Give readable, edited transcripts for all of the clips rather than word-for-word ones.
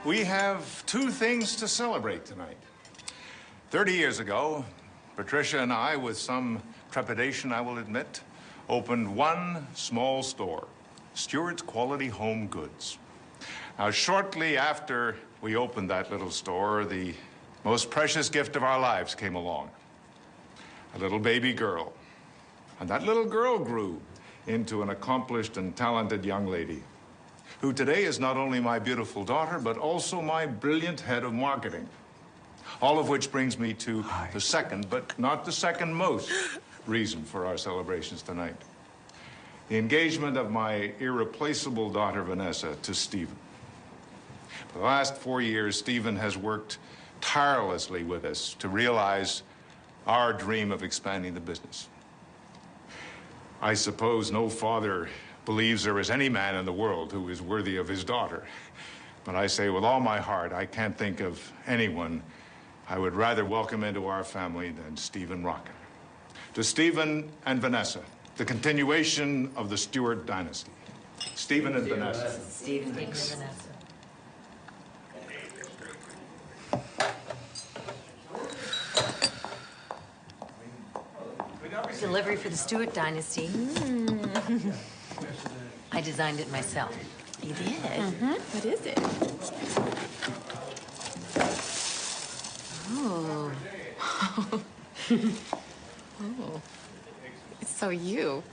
We have two things to celebrate tonight. 30 years ago, Patricia and I, with some trepidation, I will admit, opened one small store, Stewart's Quality Home Goods. Now, shortly after we opened that little store, the most precious gift of our lives came along. A little baby girl. And that little girl grew into an accomplished and talented young lady, who today is not only my beautiful daughter, but also my brilliant head of marketing. All of which brings me to the second, but not the second most, reason for our celebrations tonight. The engagement of my irreplaceable daughter, Vanessa, to Stephen. For the last 4 years, Stephen has worked tirelessly with us to realize our dream of expanding the business. I suppose no father believes there is any man in the world who is worthy of his daughter. But I say with all my heart, I can't think of anyone I would rather welcome into our family than Stephen Rocket. To Stephen and Vanessa, the continuation of the Stewart dynasty. Stephen and Vanessa. Stephen and Vanessa. Delivery for the Stewart dynasty. I designed it myself. You did? Mm-hmm. What is it? Oh. Oh. It's so you.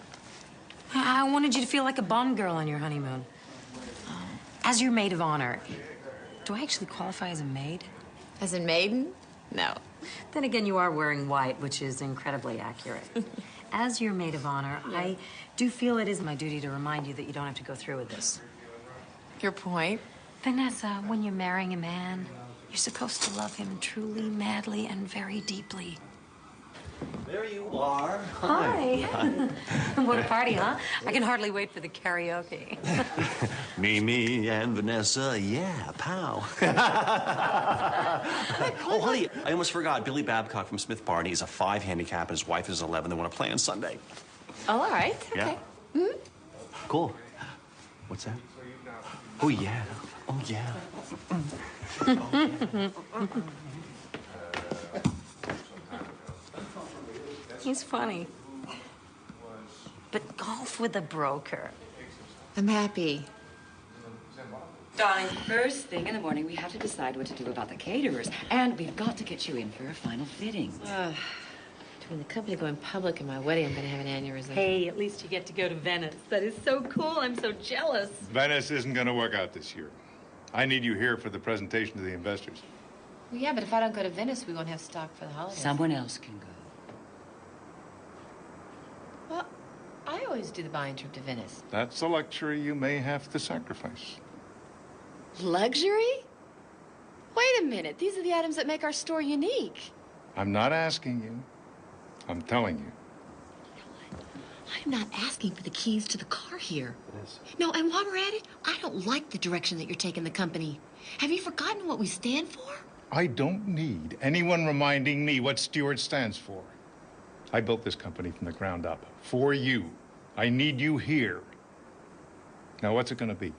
I wanted you to feel like a Bond girl on your honeymoon. As your maid of honor. Do I actually qualify as a maid? As in maiden? No. Then again, you are wearing white, which is incredibly accurate. As your maid of honor, yeah. I do feel it is my duty to remind you that you don't have to go through with this. Your point? Vanessa, when you're marrying a man, you're supposed to love him truly, madly, and very deeply. There you are. Hi. What a party, huh? I can hardly wait for the karaoke. Me, and Vanessa, yeah, pow. Oh, honey, I almost forgot. Billy Babcock from Smith Barney is a 5 handicap, and his wife is 11. They want to play on Sunday. Oh, all right. Okay. Yeah. Mm-hmm. Cool. What's that? Oh, yeah. Oh, yeah. Oh, yeah. He's funny. But golf with a broker. I'm happy. Darling, first thing in the morning, we have to decide what to do about the caterers. And we've got to get you in for a final fitting. Between the company going public and my wedding, I'm going to have an aneurysm. Hey, at least you get to go to Venice. That is so cool. I'm so jealous. Venice isn't going to work out this year. I need you here for the presentation to the investors. Well, yeah, but if I don't go to Venice, we won't have stock for the holidays. Someone else can go. Well, I always do the buying trip to Venice. That's a luxury you may have to sacrifice. Luxury? Wait a minute. These are the items that make our store unique. I'm not asking you. I'm telling you. You know what? I'm not asking for the keys to the car here. Yes. No, and while we're at it, I don't like the direction that you're taking the company. Have you forgotten what we stand for? I don't need anyone reminding me what Stewart stands for. I built this company from the ground up. For you. I need you here. Now, what's it going to be?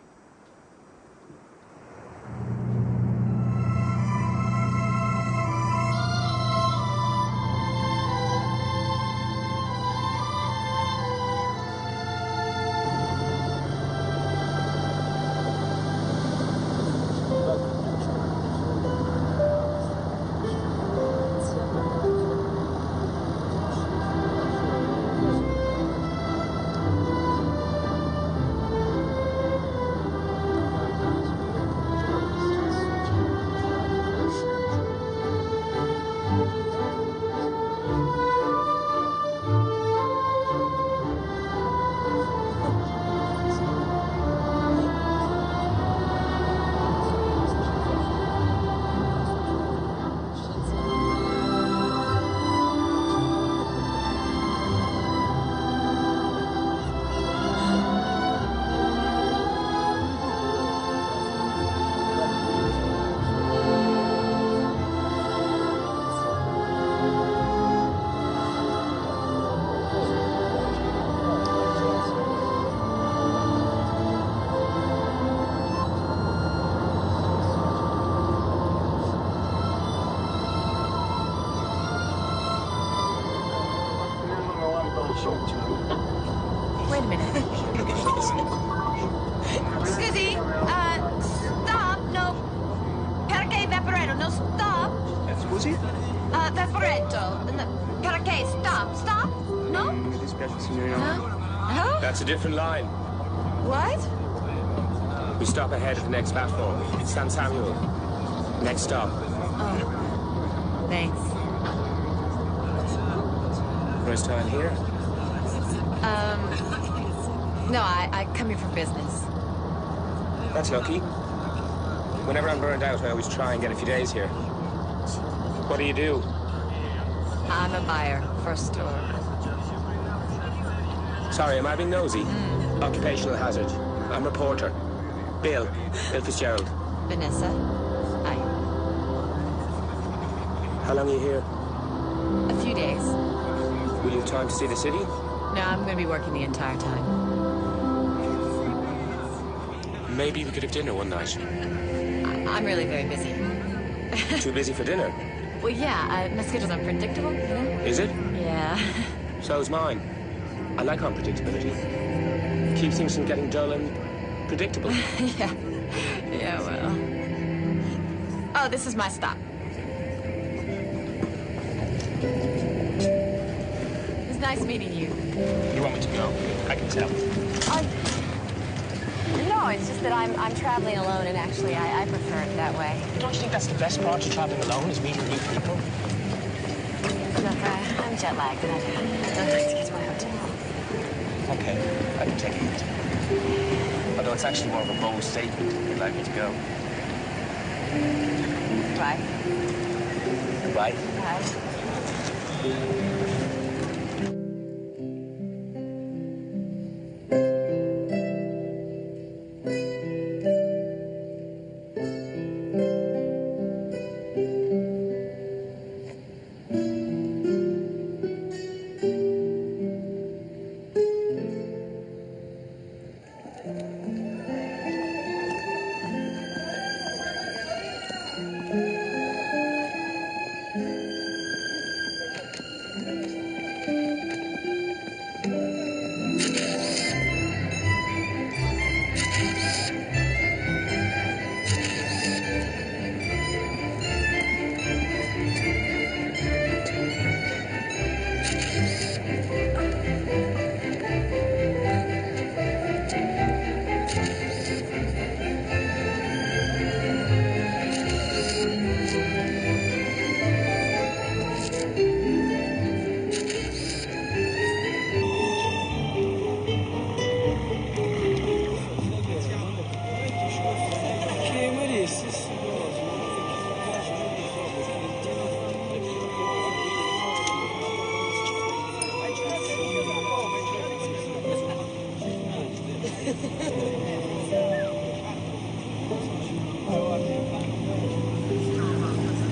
Scusi? Peperetto. Perché? Stop. Stop? No? Mi dispiace, signorina. No? That's a different line. What? We stop ahead of the next platform. San Samuel. Next stop. Oh. Thanks. First time here? No, I come here for business. That's lucky. Whenever I'm burned out, I always try and get a few days here. What do you do? I'm a buyer for a store. Sorry, am I being nosy? Occupational hazard. I'm a reporter. Bill Fitzgerald. Vanessa. Hi. How long are you here? A few days. Will you have time to see the city? No, I'm going to be working the entire time. Maybe we could have dinner one night. I'm really very busy. Too busy for dinner? Well, yeah, my schedule's unpredictable, you know? Is it? Yeah. So's mine. I like unpredictability. Keeps things from getting dull and predictable. Yeah. Yeah, well. Oh, this is my stop. It's nice meeting you. You want me to go? I can tell. No, it's just that I'm traveling alone, and actually, I prefer it that way. Don't you think that's the best part of traveling alone, is meeting new people? Look, I'm jet-lagged, and I'd like to get to my hotel. Okay, I can take a hint. Although it's actually more of a bold statement if you'd like me to go. Bye. Goodbye. Bye.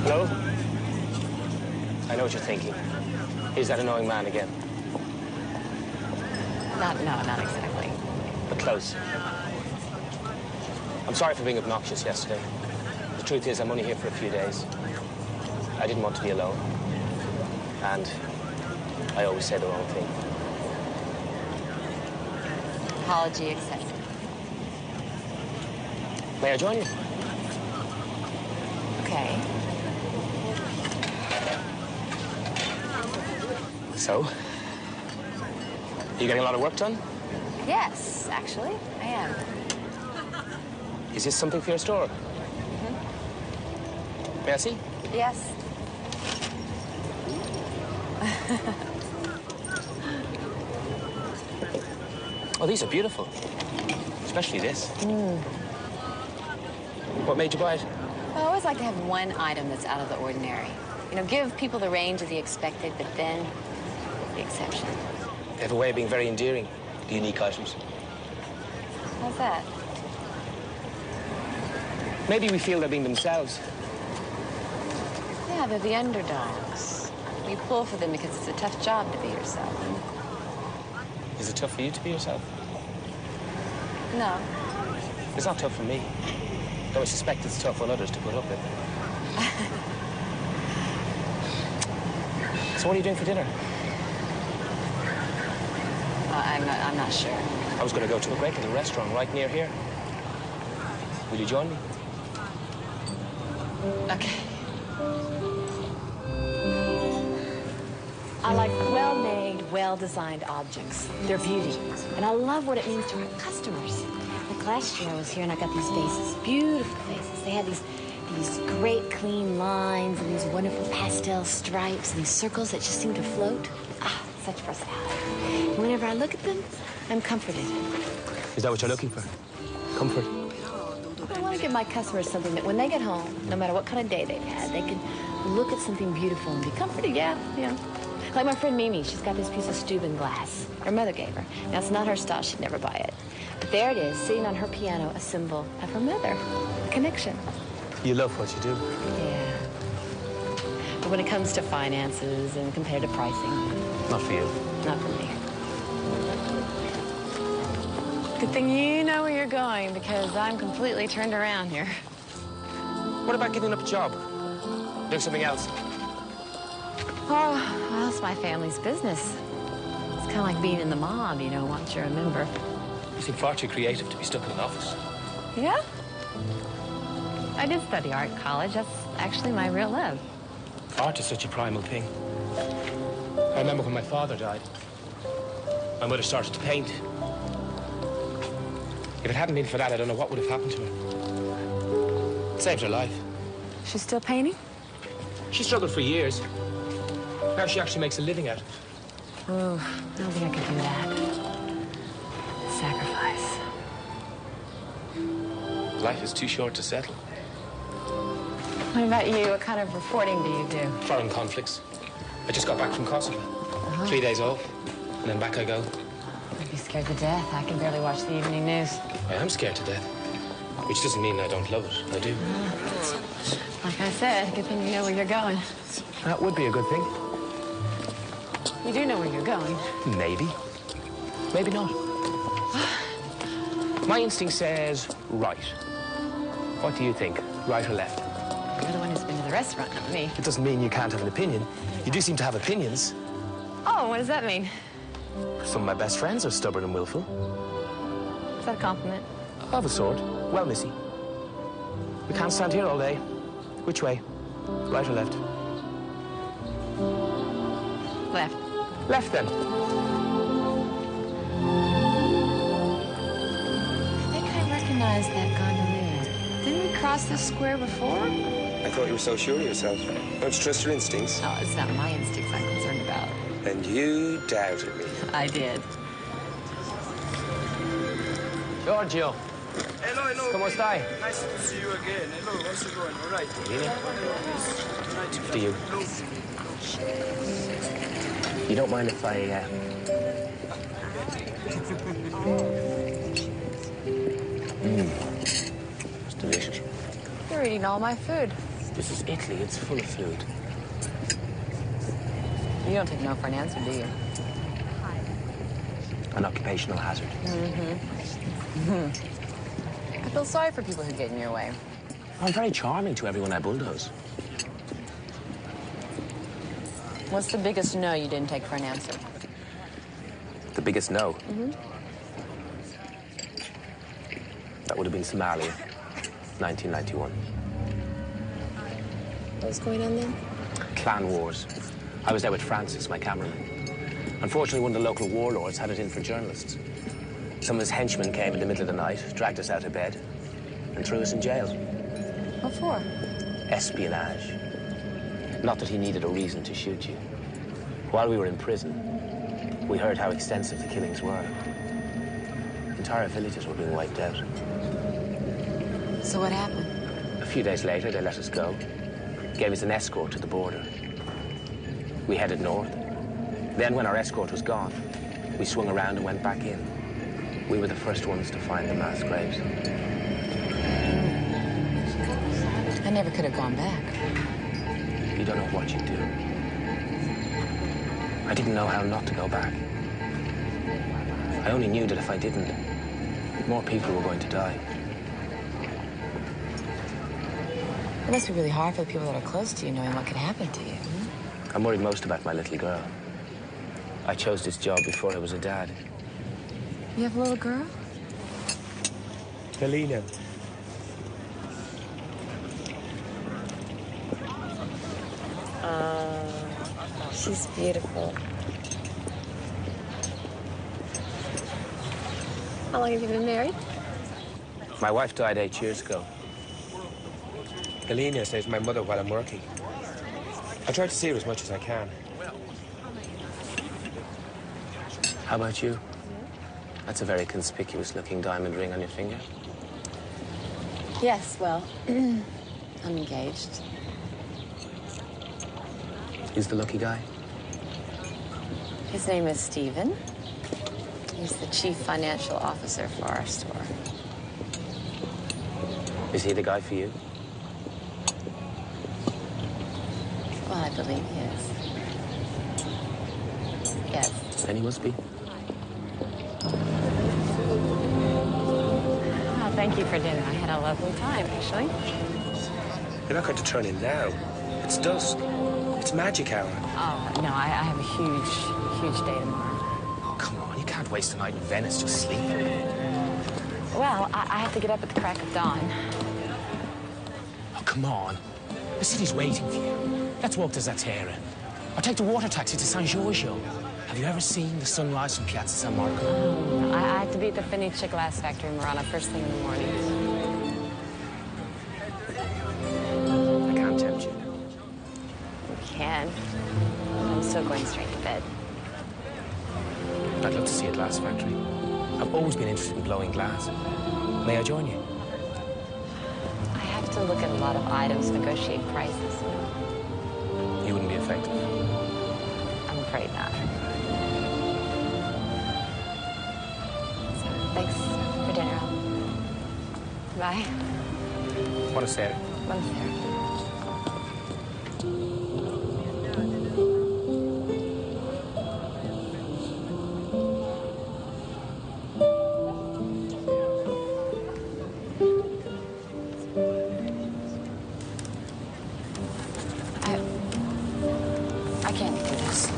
Hello? I know what you're thinking. Here's that annoying man again. Not exactly. But close. I'm sorry for being obnoxious yesterday. The truth is, I'm only here for a few days. I didn't want to be alone. And I always say the wrong thing. Apology accepted. May I join you? Okay. So? You getting a lot of work done? Yes, actually, I am. Is this something for your store? May I see? Yes. Oh, these are beautiful. Especially this. What made you buy it? I always like to have one item that's out of the ordinary. You know, give people the range of the expected, but then the exception. They have a way of being very endearing, the unique items. How's that? Maybe we feel they're being themselves. Yeah, they're the underdogs. You pull for them because it's a tough job to be yourself. Is it tough for you to be yourself? No. It's not tough for me. Though I suspect it's tough on others to put up with. So what are you doing for dinner? I'm not sure. I was going to go to a great little restaurant right near here. Will you join me? Okay. I like well-made, well-designed objects. They're beauty. And I love what it means to our customers. Like last year I was here and I got these vases, beautiful vases. They had these great clean lines and these wonderful pastel stripes and these circles that just seem to float. Ah, such personality. And whenever I look at them, I'm comforted. Is that what you're looking for? Comfort? I want to give my customers something that when they get home, no matter what kind of day they've had, they can look at something beautiful and be comforted. Yeah. Like my friend Mimi, she's got this piece of Steuben glass. Her mother gave her. Now, it's not her style. She'd never buy it. But there it is, sitting on her piano, a symbol of her mother. A connection. You love what you do. Yeah. But when it comes to finances and competitive pricing, Not for you. not for me. Good thing you know where you're going, because I'm completely turned around here. What about giving up a job? Doing something else? Oh, well, it's my family's business. It's kind of like being in the mob, you know, once you're a member. You seem far too creative to be stuck in an office. Yeah? I did study art in college. That's actually my real love. Art is such a primal thing. I remember when my father died. My mother started to paint. If it hadn't been for that, I don't know what would have happened to her. It saved her life. She's still painting? She struggled for years. Now she actually makes a living at it. Oh, I don't think I could do that. Sacrifice. Life is too short to settle. What about you? What kind of reporting do you do? Foreign conflicts. I just got back from Kosovo. 3 days off, and then back I go. I'd be scared to death. I can barely watch the evening news. I am scared to death, which doesn't mean I don't love it. I do. Like I said, good thing you know where you're going. That would be a good thing. You do know where you're going. Maybe. Maybe not. My instinct says right. What do you think? Right or left? You're the one who's been to the restaurant, not me. It doesn't mean you can't have an opinion. You do seem to have opinions. Oh, what does that mean? Some of my best friends are stubborn and willful. Is that a compliment? Of a sort. Well, Missy. We can't stand here all day. Which way? Right or left? Left. Left, then. I think I recognize that gondolier. Didn't we cross this square before? I thought you were so sure of yourself. Don't you trust your instincts? Oh, it's not my instincts I'm concerned about. And you doubted me. I did. Giorgio. Hello. Come stai? Nice to see you again. Hello, how's it going? All right. Do you? You don't mind if I, It's delicious. You're eating all my food. This is Italy. It's full of food. You don't take no for an answer, do you? An occupational hazard. I feel sorry for people who get in your way. I'm very charming to everyone I bulldoze. What's the biggest no you didn't take for an answer? The biggest no? That would have been Somalia, 1991. What was going on then? Clan wars. I was there with Francis, my cameraman. Unfortunately, one of the local warlords had it in for journalists. Some of his henchmen came in the middle of the night, dragged us out of bed, and threw us in jail. What for? Espionage. Not that he needed a reason to shoot you. While we were in prison, we heard how extensive the killings were. Entire villages were being wiped out. So what happened? A few days later, they let us go. Gave us an escort to the border. We headed north. Then, when our escort was gone, we swung around and went back in. We were the first ones to find the mass graves. I never could have gone back. You don't know what you'd do. I didn't know how not to go back. I only knew that if I didn't, more people were going to die. It must be really hard for the people that are close to you knowing what could happen to you. I'm worried most about my little girl. I chose this job before I was a dad. You have a little girl? Helena. She's beautiful. How long have you been married? My wife died 8 years ago. Helena stays with my mother while I'm working. I try to see her as much as I can. How about you? That's a very conspicuous-looking diamond ring on your finger. Yes, well, I'm engaged. Who's the lucky guy? His name is Stephen. He's the chief financial officer for our store. Is he the guy for you? Well, I believe he is. Yes. Then he must be. Oh, thank you for dinner. I had a lovely time, actually. You're not going to turn in now. It's dusk. It's magic hour. Oh, no, I have a huge day tomorrow. Oh, come on. You can't waste a night in Venice just sleeping. Well, I have to get up at the crack of dawn. Oh, come on. The city's waiting for you. Let's walk to Zatera. Or take the water taxi to San Giorgio. Have you ever seen the sunrise from Piazza San Marco? No, I have to be at the Fenice glass factory in Murano first thing in the morning. I can't tempt you. You can. I'm still going straight to bed. I'd love to see a glass factory. I've always been interested in blowing glass. May I join you? I have to look at a lot of items, negotiate prices. You wouldn't be effective. I'm afraid not. So, thanks for dinner. Bye. Buonasera. Buonasera. I can't do this.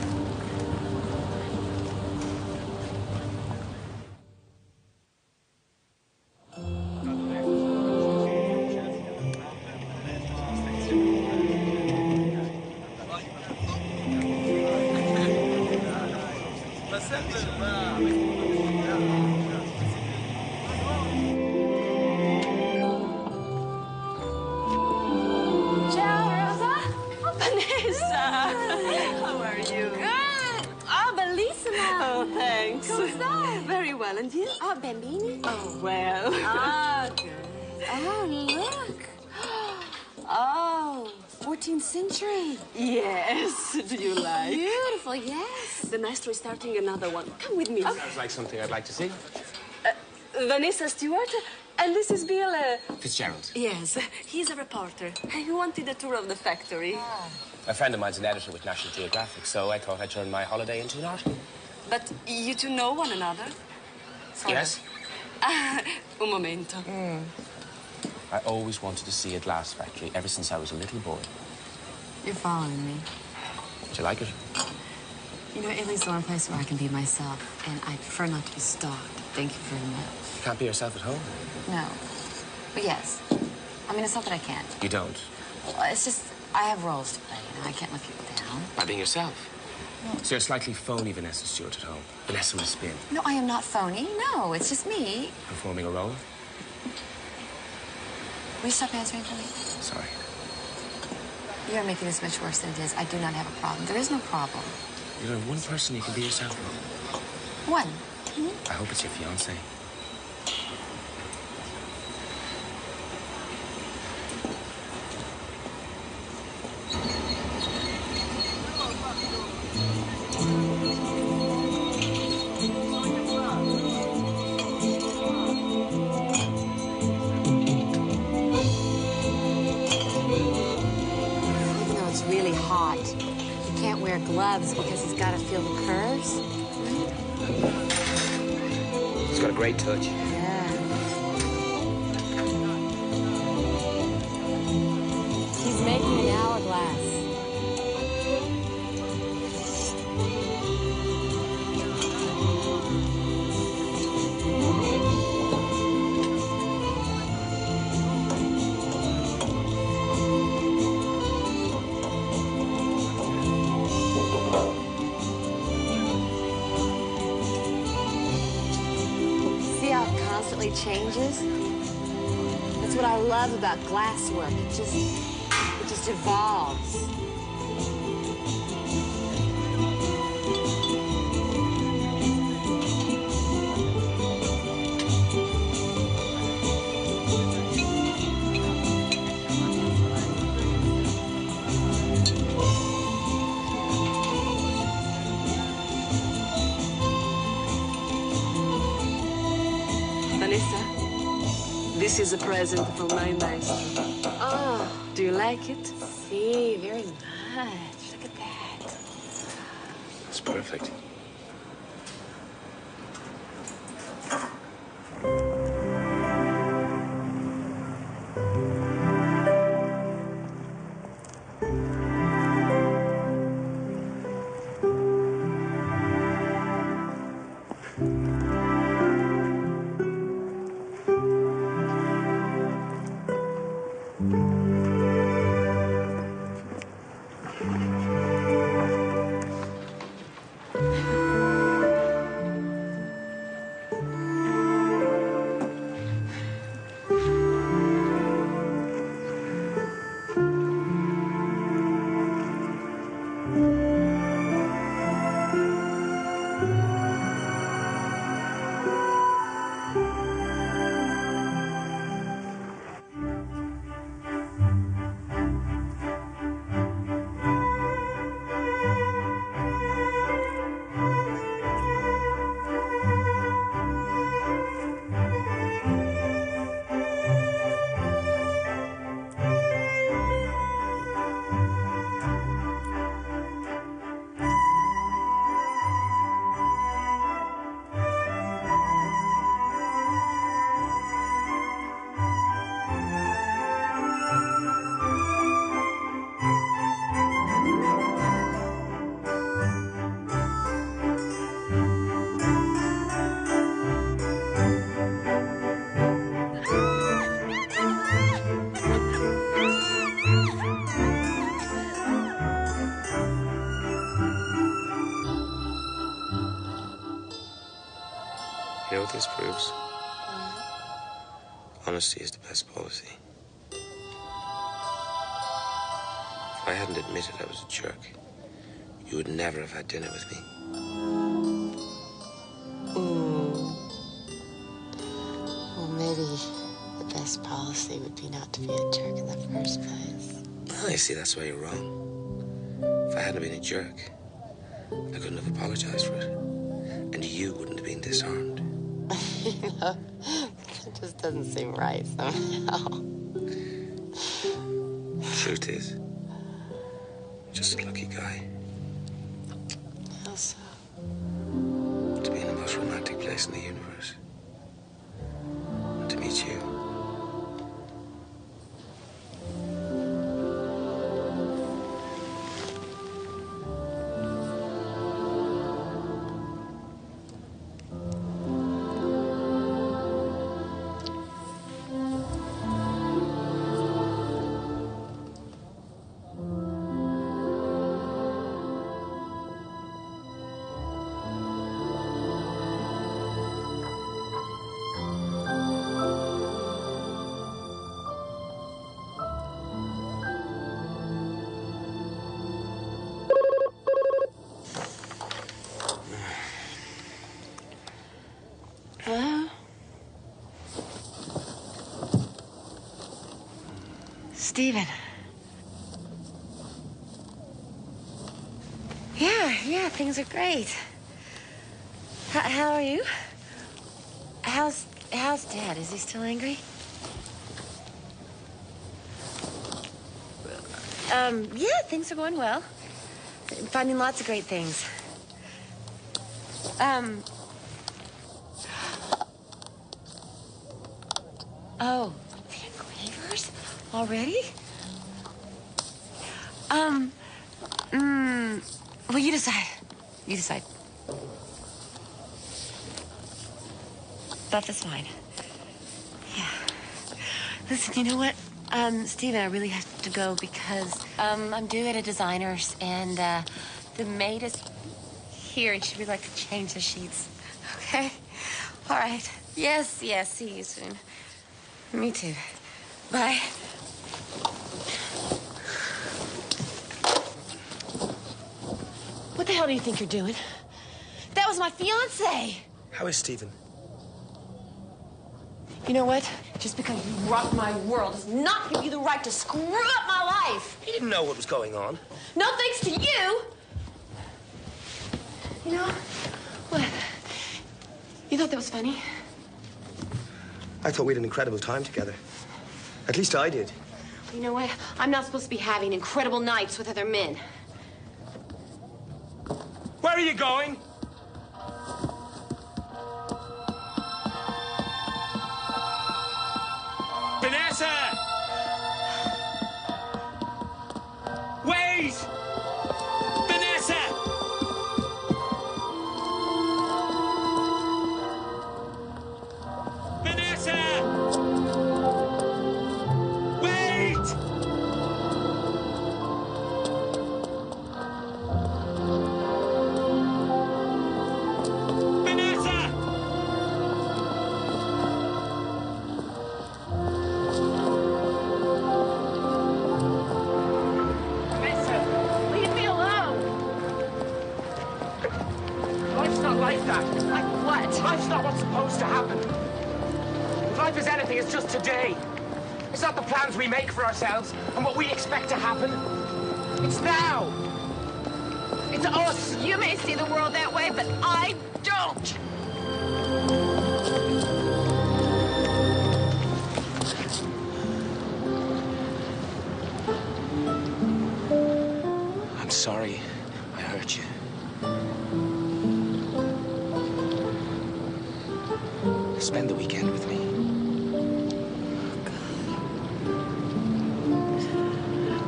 Ciao, Rosa. Oh, Vanessa. How are you? Good. Oh, bellissima. Oh, thanks. Come stai? Very well, and you? Oh, bambini. Oh, well. Ah, oh, look. Oh, 14th century. Yes. Do you like? Beautiful, yes. The maestro is starting another one. Come with me. Sounds like something I'd like to see. Vanessa Stewart, and this is Bill. Fitzgerald. Yes, he's a reporter. He wanted a tour of the factory. A friend of mine's an editor with National Geographic, so I thought I'd turn my holiday into an article. But you two know one another? Yes? Un momento. I always wanted to see a glass factory ever since I was a little boy. You're following me. Do you like it? You know, Italy's the one place where I can be myself, and I prefer not to be stalked. Thank you very much. You can't be yourself at home. No. But yes. I mean, it's not that I can't. You don't. Well, it's just, I have roles to play, and I can't let people down. By being yourself. So you're slightly phony Vanessa Stewart at home. Vanessa with a spin. No, I am not phony. No, it's just me. Performing a role. Will you stop answering for me? Sorry. You're making this much worse than it is. I do not have a problem. There is no problem. You know, one person you can be yourself with. One. I hope it's your fiancé. You know, it's really hot. He can't wear gloves because he's got to feel the curves. It's got a great touch. Yeah. He's making an hourglass. changes. That's what I love about glasswork. It just evolves. Vanessa, this is a present from my maestro. Oh, Do you like it? see, very much. Look at that. It's perfect. You know what this proves? Honesty is the best policy. If I hadn't admitted I was a jerk, you would never have had dinner with me. Well, maybe the best policy would be not to be a jerk in the first place. Oh, you see, that's why you're wrong. If I hadn't been a jerk, I couldn't have apologized for it. And you wouldn't have been disarmed. You know, it just doesn't seem right somehow. Truth is, just a lucky guy How so? to be in the most romantic place in the universe. And to meet you. Hello? Stephen. Yeah, things are great. How are you? How's Dad? Is he still angry? Yeah, things are going well. Finding lots of great things. Oh, the engravers? Already? Well, you decide. You decide. That's fine. Yeah. Listen, you know what? Steven, I really have to go because, I'm due at a designer's and, the maid is here and she'd really like to change the sheets. Okay? All right. Yes, yes, see you soon. Me too. Bye. What the hell do you think you're doing? That was my fiancé. How is Stephen? You know what? Just because you rocked my world does not give you the right to screw up my life. He didn't know what was going on. No thanks to you. You know, what? You thought that was funny? I thought we had an incredible time together. At least I did. You know what? I'm not supposed to be having incredible nights with other men. Where are you going? Vanessa! Wait! Vanessa! Vanessa! Wait! Vanessa! Leave me alone. Life's not like that. Like what? Life's not what's supposed to happen. If life is anything, it's just today. It's not the plans we make for ourselves and what we expect to happen. It's now. It's us. You may see the world that way, but I don't. I'm sorry I hurt you. Spend the weekend with me.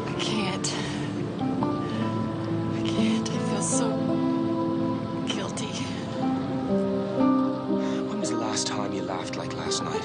I can't. I can't. I feel so guilty. When was the last time you laughed like last night?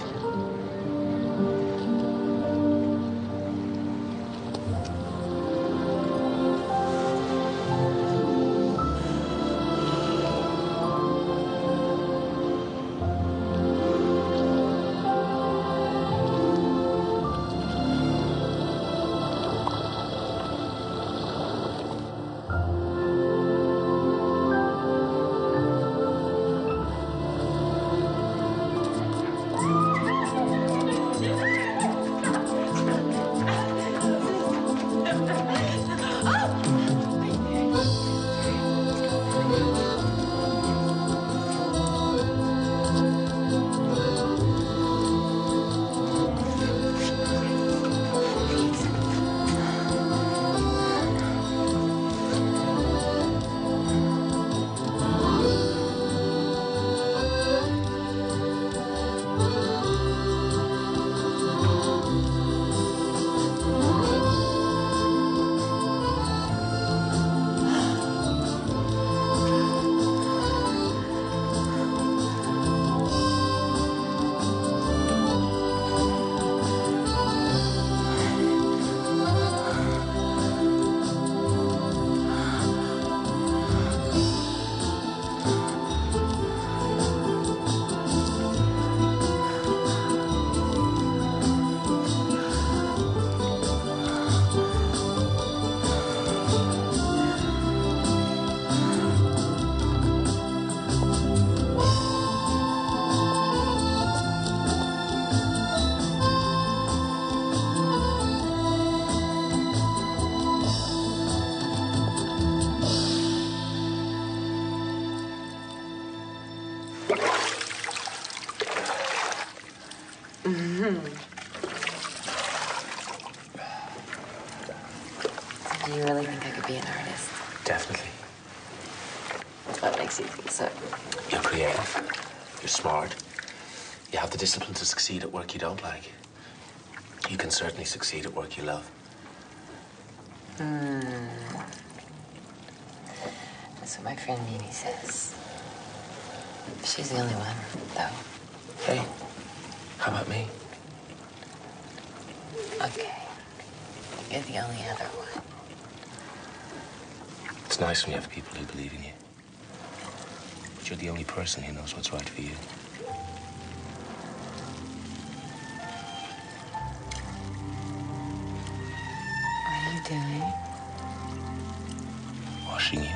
Do you really think I could be an artist? Definitely. What makes you think so? You're creative. You're smart. You have the discipline to succeed at work you don't like. You can certainly succeed at work you love. That's what my friend Mimi says. She's the only one, though. Hey, how about me? Okay. You're the only other one. It's nice when you have people who believe in you. But you're the only person who knows what's right for you. doing? Washing you.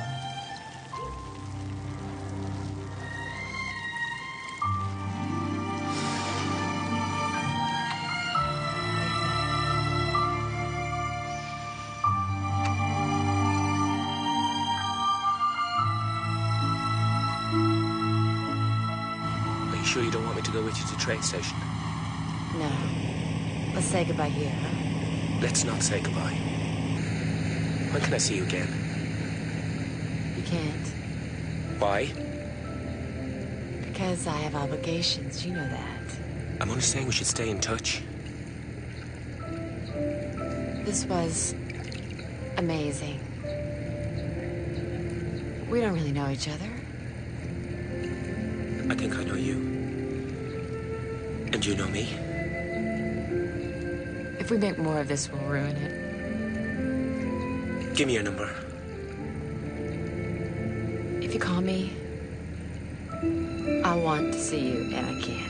Are you sure you don't want me to go with you to the train station? No. Let's say goodbye here, huh? Let's not say goodbye. When can I see you again? You can't. Why? Because I have obligations. You know that. I'm only saying we should stay in touch. This was amazing. We don't really know each other. I think I know you. And you know me. If we make more of this, we'll ruin it. Give me your number. If you call me, I want to see you, and I can't.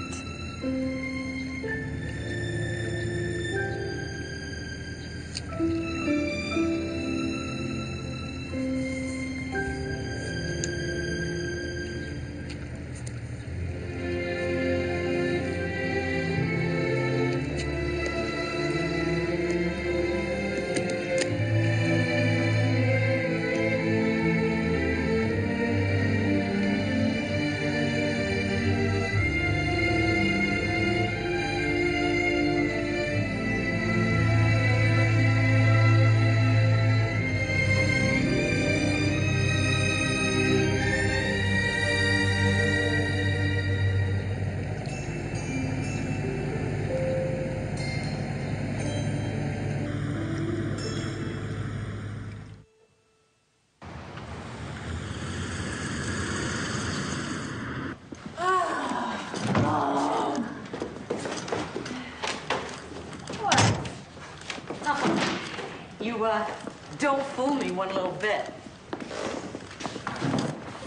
Don't fool me one little bit.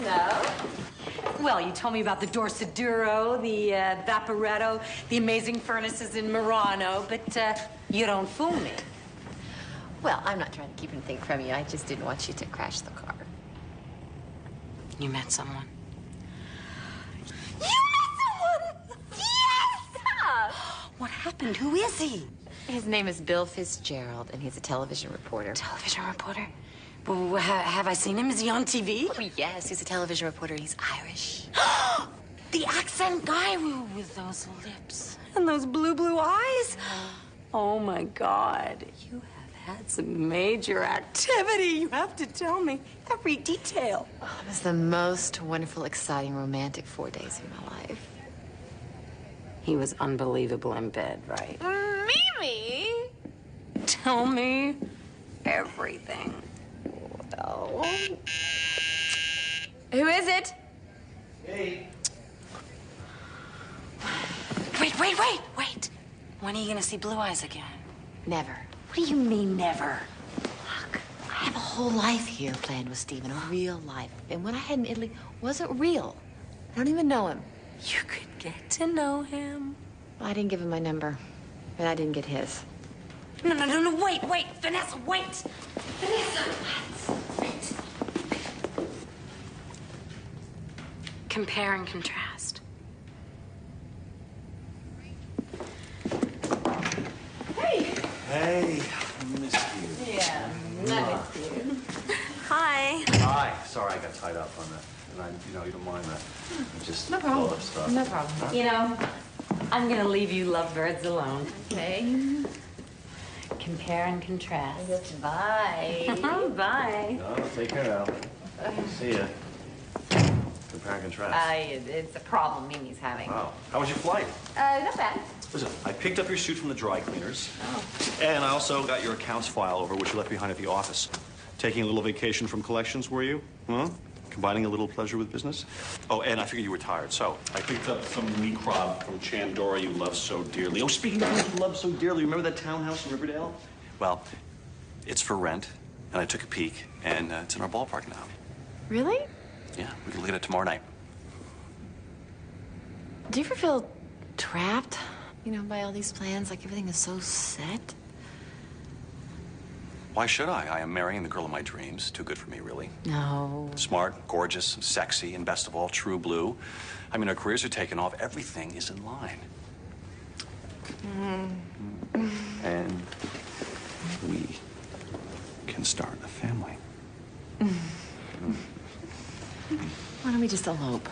No? Well, you told me about the Dorsaduro, the Vaporetto, the amazing furnaces in Murano, but you don't fool me. Well, I'm not trying to keep anything from you. I just didn't want you to crash the car. You met someone. You met someone! Yes! What happened? Who is he? His name is Bill Fitzgerald, and he's a television reporter. Television reporter? Well, have I seen him? Is he on TV? Oh, yes, he's a television reporter. He's Irish. The accent guy with those lips and those blue eyes? Oh, my God. You have had some major activity. You have to tell me every detail. Oh, it was the most wonderful, exciting, romantic 4 days of my life. He was unbelievable in bed, right? Mimi! Tell me everything. Well... Who is it? Hey. Wait. When are you gonna see Blue Eyes again? Never. What do you mean, never? Look, I have a whole life here planned with Stephen, a real life. And what I had in Italy wasn't real. I don't even know him. You could get to know him. Well, I didn't give him my number, and I didn't get his. No, wait, Vanessa, wait! Vanessa, wait. Compare and contrast. Hey, I missed you. Yeah, I missed you. Hi. Hi. Sorry I got tied up on that. And you don't mind that. I just No problem. full of stuff. No problem. You know, I'm gonna leave you lovebirds alone. Okay. Compare and contrast. Bye. Bye. No, take care now. See ya. Compare and contrast. It's a problem Mimi's having. Wow. How was your flight? Not bad. Listen, I picked up your suit from the dry cleaners. Oh. And I also got your accounts file over, which you left behind at the office. Taking a little vacation from collections, were you? Huh? Combining a little pleasure with business? Oh, and I figured you were tired, so I picked up some meat crab from Chandora you love so dearly. Oh, speaking of things you love so dearly, remember that townhouse in Riverdale? Well, it's for rent, and I took a peek, and it's in our ballpark now. Really? Yeah, we can look at it tomorrow night. Do you ever feel trapped, by all these plans? Like everything is so set? Why should I? I am marrying the girl of my dreams. Too good for me, really. No. Smart, gorgeous, sexy, and best of all, true blue. I mean, our careers are taking off. Everything is in line. And we can start a family. Why don't we just elope?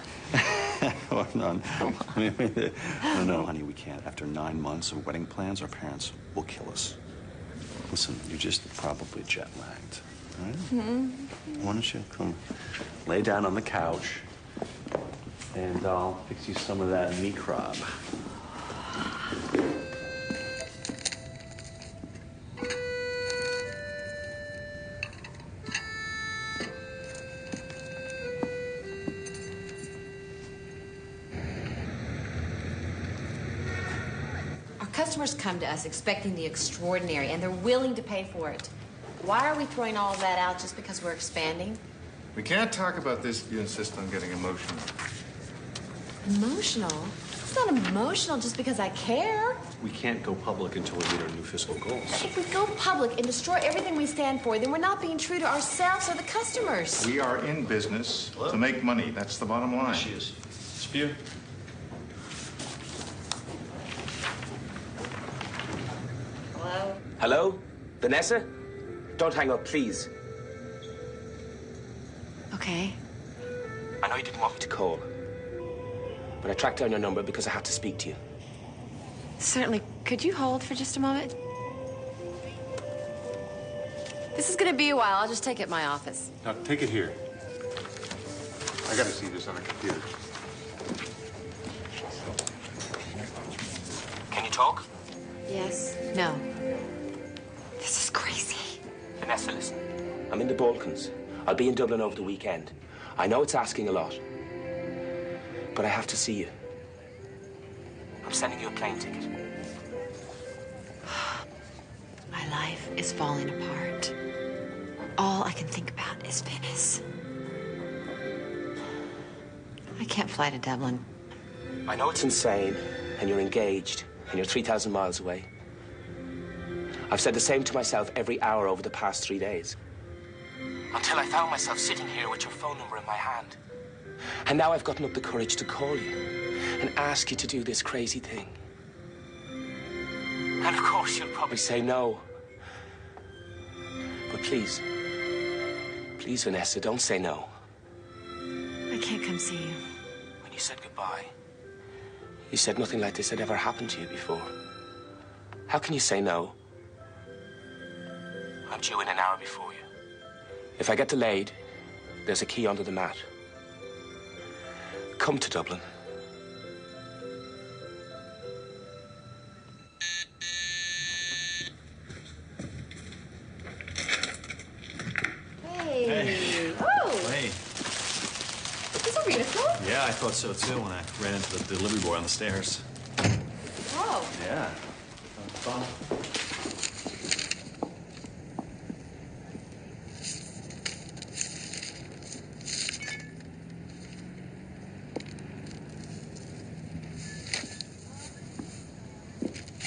Oh, no, no, honey, we can't. After 9 months of wedding plans, our parents will kill us. Listen, you're just probably jet-lagged, all right? Why don't you come lay down on the couch, and I'll fix you some of that meat crab. Customers come to us expecting the extraordinary, and they're willing to pay for it. Why are we throwing all of that out just because we're expanding? We can't talk about this if you insist on getting emotional. Emotional? It's not emotional just because I care. We can't go public until we meet our new fiscal goals. If we go public and destroy everything we stand for, then we're not being true to ourselves or the customers. We are in business to make money. That's the bottom line. She is. Spear. Hello? Hello? Vanessa? Don't hang up, please. Okay. I know you didn't want me to call, but I tracked down your number because I had to speak to you. Certainly. Could you hold for just a moment? This is gonna be a while. I'll just take it in my office. Now, take it here. I gotta see this on a computer. Can you talk? Yes. No. This is crazy. Vanessa, listen. I'm in the Balkans. I'll be in Dublin over the weekend. I know it's asking a lot, but I have to see you. I'm sending you a plane ticket. My life is falling apart. All I can think about is Venice. I can't fly to Dublin. I know it's insane, and you're engaged, and you're 3,000 miles away. I've said the same to myself every hour over the past 3 days. Until I found myself sitting here with your phone number in my hand. And now I've gotten up the courage to call you and ask you to do this crazy thing. And of course, you'll probably say no. But please, please, Vanessa, don't say no. I can't come see you. When you said goodbye, you said nothing like this had ever happened to you before. How can you say no? I'm due in an hour before you. If I get delayed, there's a key under the mat. Come to Dublin. Hey. Oh, Hey. these are beautiful. Yeah, I thought so too when I ran into the delivery boy on the stairs. Wow. Yeah. Fun.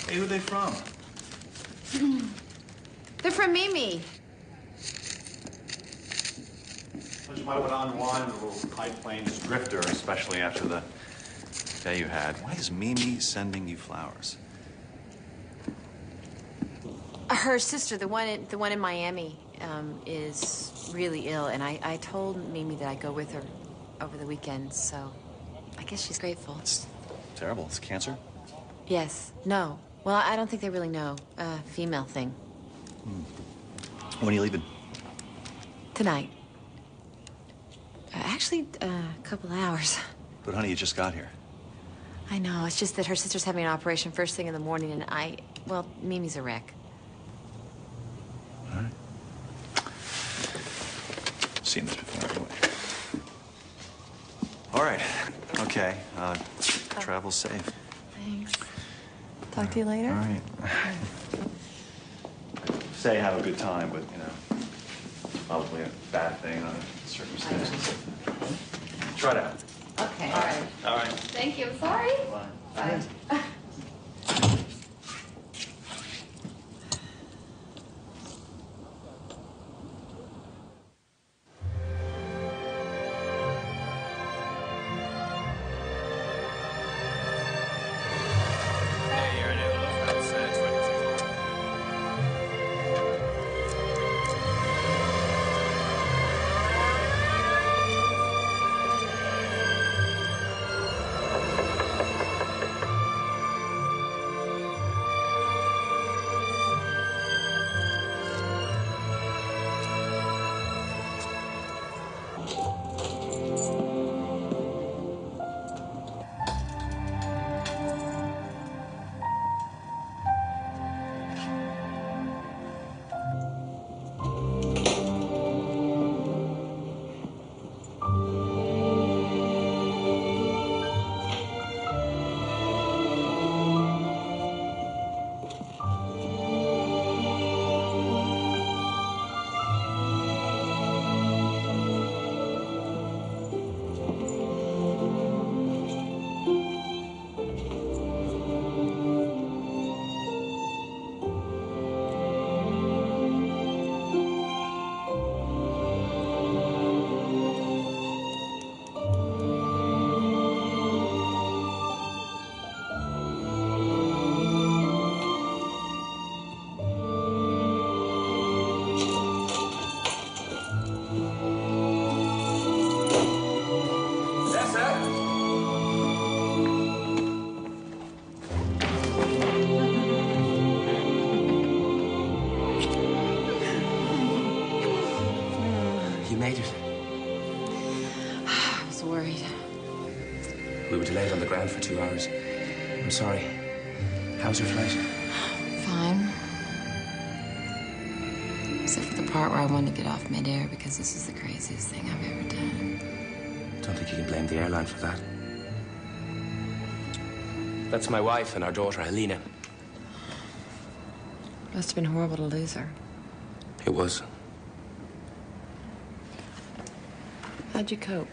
Hey, who are they from? They're from Mimi. You might want to unwind a little High Plains drifter, especially after the day you had. Why is Mimi sending you flowers? Her sister, the one in Miami, is really ill, and I told Mimi that I'd go with her over the weekend, so I guess she's grateful. It's terrible. It's cancer? Yes. No. Well, I don't think they really know. Female thing. When are you leaving? Tonight. Actually, a couple hours. But honey, you just got here. I know. It's just that her sister's having an operation first thing in the morning, and well, Mimi's a wreck. All right. Seen this before anyway. All right. Okay. Travel safe. Thanks. Talk to you later. All right. Say have a good time, but, you know, probably a bad thing on circumstances. Try it out. Okay. All right. All right. Thank you. Sorry. Bye. Bye. made it. I was worried. We were delayed on the ground for 2 hours. I'm sorry. How was your flight? Fine. Except for the part where I wanted to get off midair because this is the craziest thing I've ever done. Don't think you can blame the airline for that. That's my wife and our daughter, Helena. Must have been horrible to lose her. It was. How'd you cope?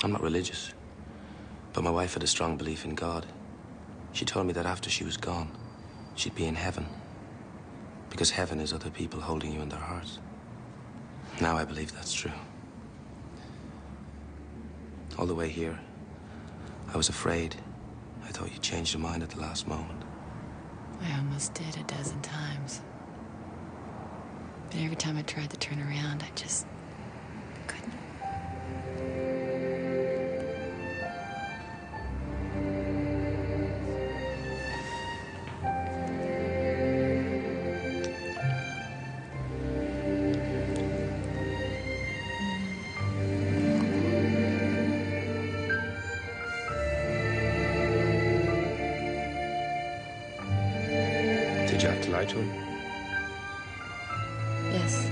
I'm not religious, but my wife had a strong belief in God. She told me that after she was gone, she'd be in heaven. Because heaven is other people holding you in their hearts. Now I believe that's true. All the way here, I was afraid. I thought you'd change your mind at the last moment. I almost did a dozen times. But every time I tried to turn around, I just couldn't. Did you have to lie to him? Yes.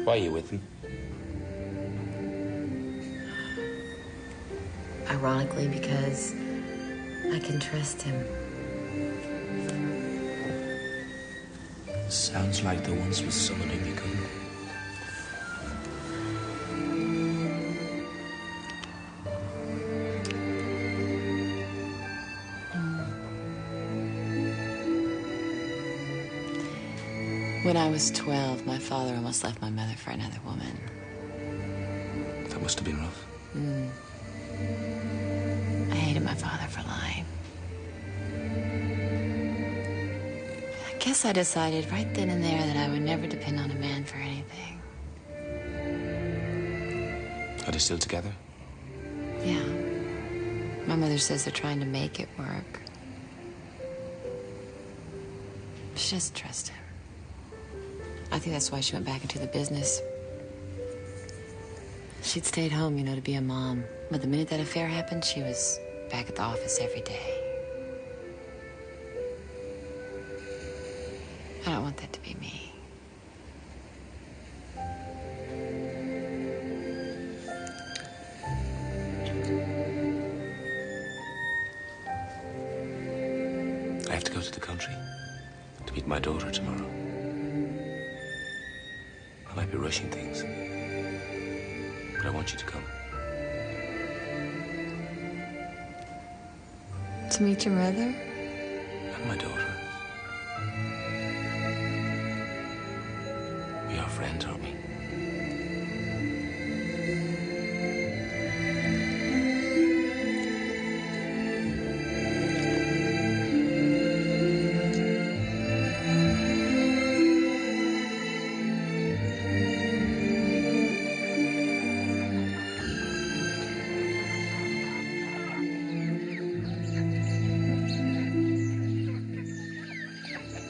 Why are you with him? Ironically, because I can trust him. Sounds like there once was someone whom you couldn't. When I was 12, my father almost left my mother for another woman. That must have been rough. I hated my father for lying. I guess I decided right then and there that I would never depend on a man for anything. Are they still together? Yeah. My mother says they're trying to make it work. She doesn't trust him. I think that's why she went back into the business. She'd stayed home, you know, to be a mom. But the minute that affair happened, she was back at the office every day. I don't want that to be me. I have to go to the country to meet my daughter tomorrow. I might be rushing things, but I want you to come. To meet your mother? And my daughter. We are friends, aren't we?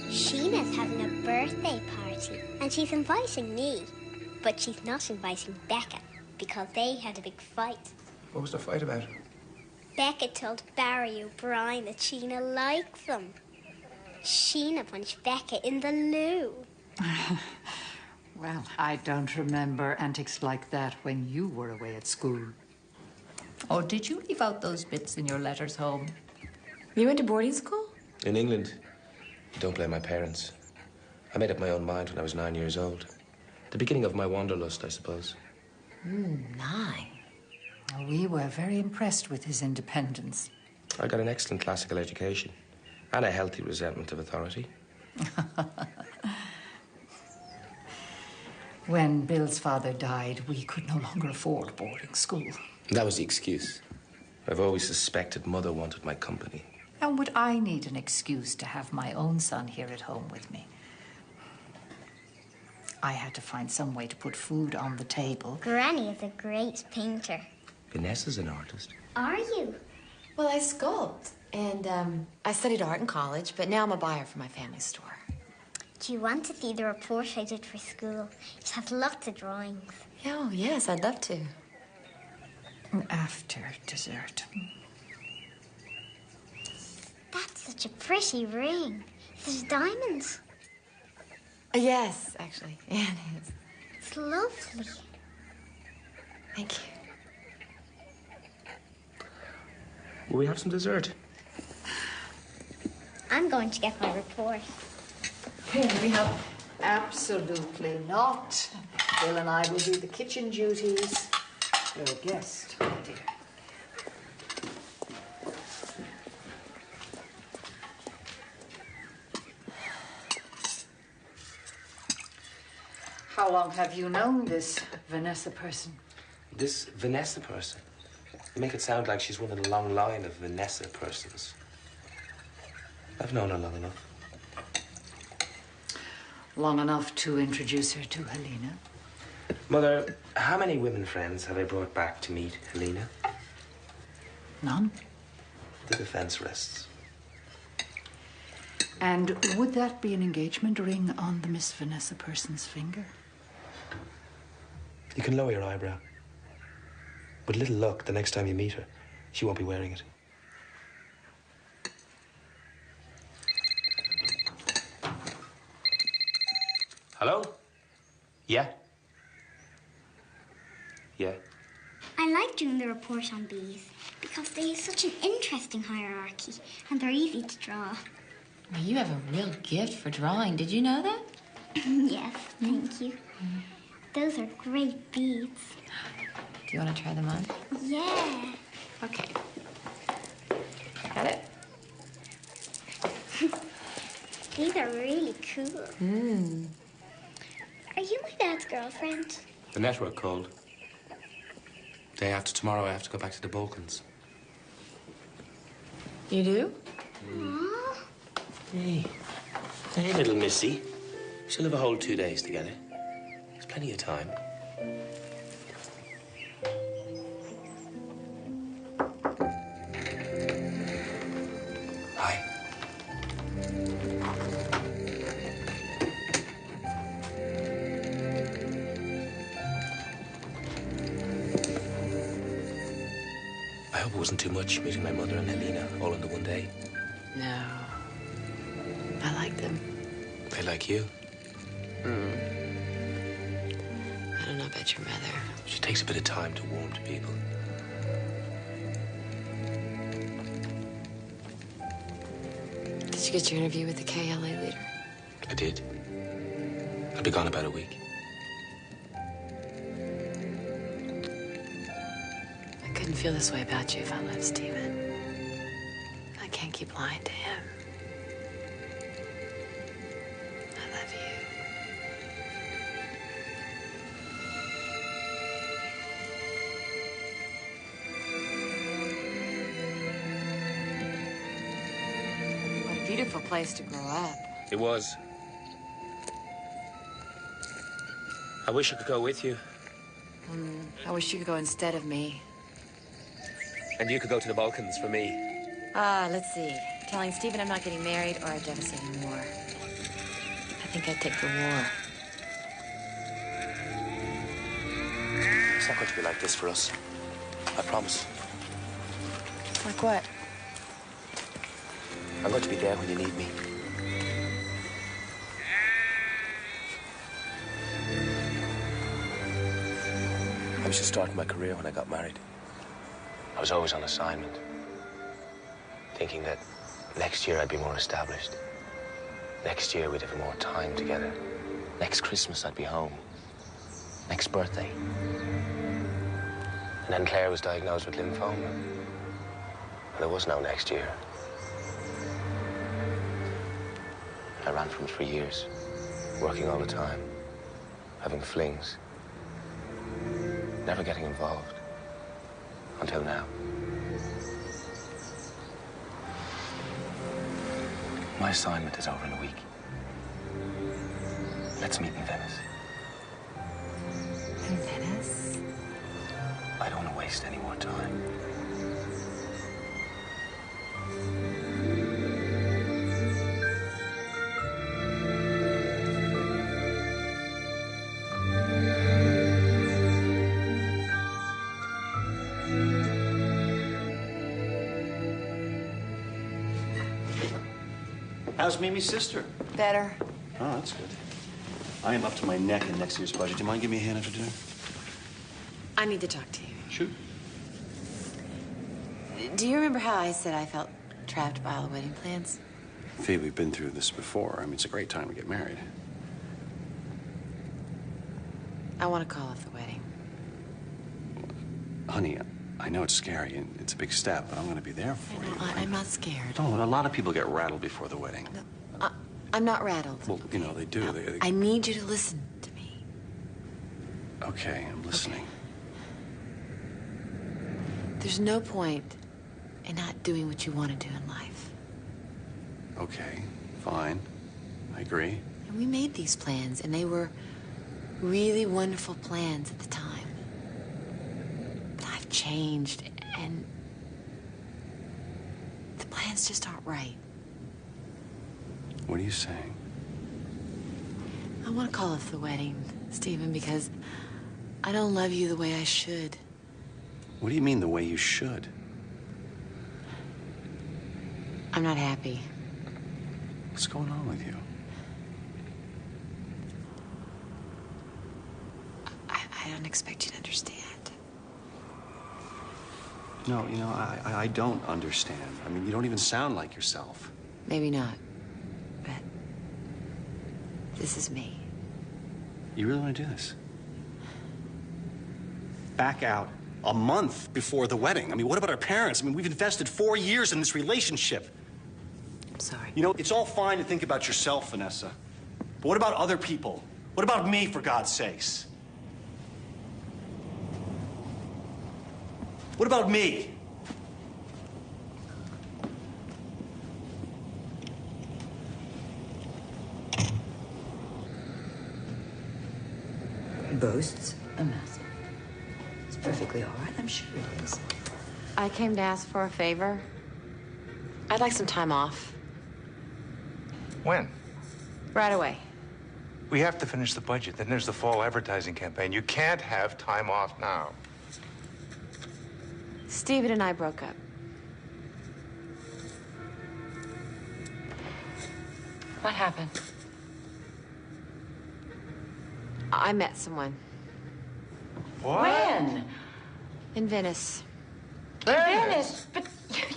Sheena's having a birthday party, and she's inviting me. But she's not inviting Becca, because they had a big fight. What was the fight about? Becca told Barry O'Brien that Sheena likes him. Sheena punched Becca in the loo. Well, I don't remember antics like that when you were away at school. Or did you leave out those bits in your letters home? You went to boarding school? In England, you don't blame my parents. I made up my own mind when I was 9 years old. The beginning of my wanderlust, I suppose. 9. We were very impressed with his independence. I got an excellent classical education and a healthy resentment of authority. When Bill's father died, we could no longer afford boarding school. That was the excuse. I've always suspected Mother wanted my company. And would I need an excuse to have my own son here at home with me? I had to find some way to put food on the table. Granny is a great painter. Vanessa's an artist. Are you? Well, I sculpt. And I studied art in college, but now I'm a buyer for my family store. Do you want to see the report I did for school? It has lots of drawings. Oh, yes, I'd love to. After dessert. That's such a pretty ring. There's diamonds. Yes, actually. Yeah, it is. It's lovely. Thank you. Will we have some dessert? I'm going to get my report. We have absolutely not. Bill and I will do the kitchen duties. You're a guest, my dear. How long have you known this Vanessa person? This Vanessa person? You make it sound like she's one of the long line of Vanessa persons. I've known her long enough. Long enough to introduce her to Helena? Mother, how many women friends have I brought back to meet Helena? None. The defense rests. And would that be an engagement ring on the Miss Vanessa person's finger? You can lower your eyebrow. With little luck, the next time you meet her, she won't be wearing it. Hello? Yeah? Yeah? I like doing the report on bees because they have such an interesting hierarchy and they're easy to draw. Well, you have a real gift for drawing. Did you know that? Yes, thank you. Those are great beads. Do you want to try them on? Yeah. Okay. Got it? These are really cool. Are you my dad's girlfriend? The network called. Day after tomorrow, I have to go back to the Balkans. You do? Aww. Hey. Hey, little missy. She'll have a whole 2 days together. There's plenty of time. Hi. I hope it wasn't too much meeting my mother and Helena all in the one day. No. I like them. They like you. I don't know about your mother. She takes a bit of time to warm to people. Did you get your interview with the KLA leader? I did. I'll be gone about a week. I couldn't feel this way about you if I loved Stephen. I can't keep lying to him. I love you. What a beautiful place to grow up. It was. I wish I could go with you. I wish you could go instead of me. And you could go to the Balkans for me. Let's see. Telling Stephen I'm not getting married or a devastating war. I think I'd take the war. It's not going to be like this for us. I promise. Like what? I'm going to be there when you need me. I was just starting my career when I got married. I was always on assignment, thinking that next year I'd be more established. Next year we'd have more time together. Next Christmas I'd be home. Next birthday. And then Claire was diagnosed with lymphoma. And there was no next year. I ran from it for years, working all the time, having flings, never getting involved. Until now. My assignment is over in a week. Let's meet in Venice. In Venice? I don't want to waste any more time. How's Mimi's sister? Better. Oh, that's good. I am up to my neck in next year's budget. Do you mind giving me a hand after dinner? I need to talk to you. Shoot. Do you remember how I said I felt trapped by all the wedding plans? Fee, we've been through this before. I mean, it's a great time to get married. I want to call off the wedding. Honey, I know it's scary and it's a big step, but I'm going to be there for you. I'm not scared. No, a lot of people get rattled before the wedding. I'm not rattled. Well, you know, they do. No, I need you to listen to me. Okay, I'm listening. Okay. There's no point in not doing what you want to do in life. Okay, fine. I agree. And we made these plans, and they were really wonderful plans at the time. But I've changed, and the plans just aren't right. What are you saying? I want to call off the wedding, Stephen, because I don't love you the way I should. What do you mean the way you should? I'm not happy. What's going on with you? I don't expect you to understand. No, you know, I don't understand. I mean, you don't even sound like yourself. Maybe not, but this is me. You really want to do this? Back out a month before the wedding. I mean, what about our parents? I mean, we've invested 4 years in this relationship. I'm sorry. You know, it's all fine to think about yourself, Vanessa. But what about other people? What about me, for God's sakes? What about me? Boasts a massive. It's perfectly all right, I'm sure it is. I came to ask for a favor. I'd like some time off. When? Right away. We have to finish the budget. Then there's the fall advertising campaign. You can't have time off now. Stephen and I broke up. What happened? I met someone. What? When? In Venice. Venice? But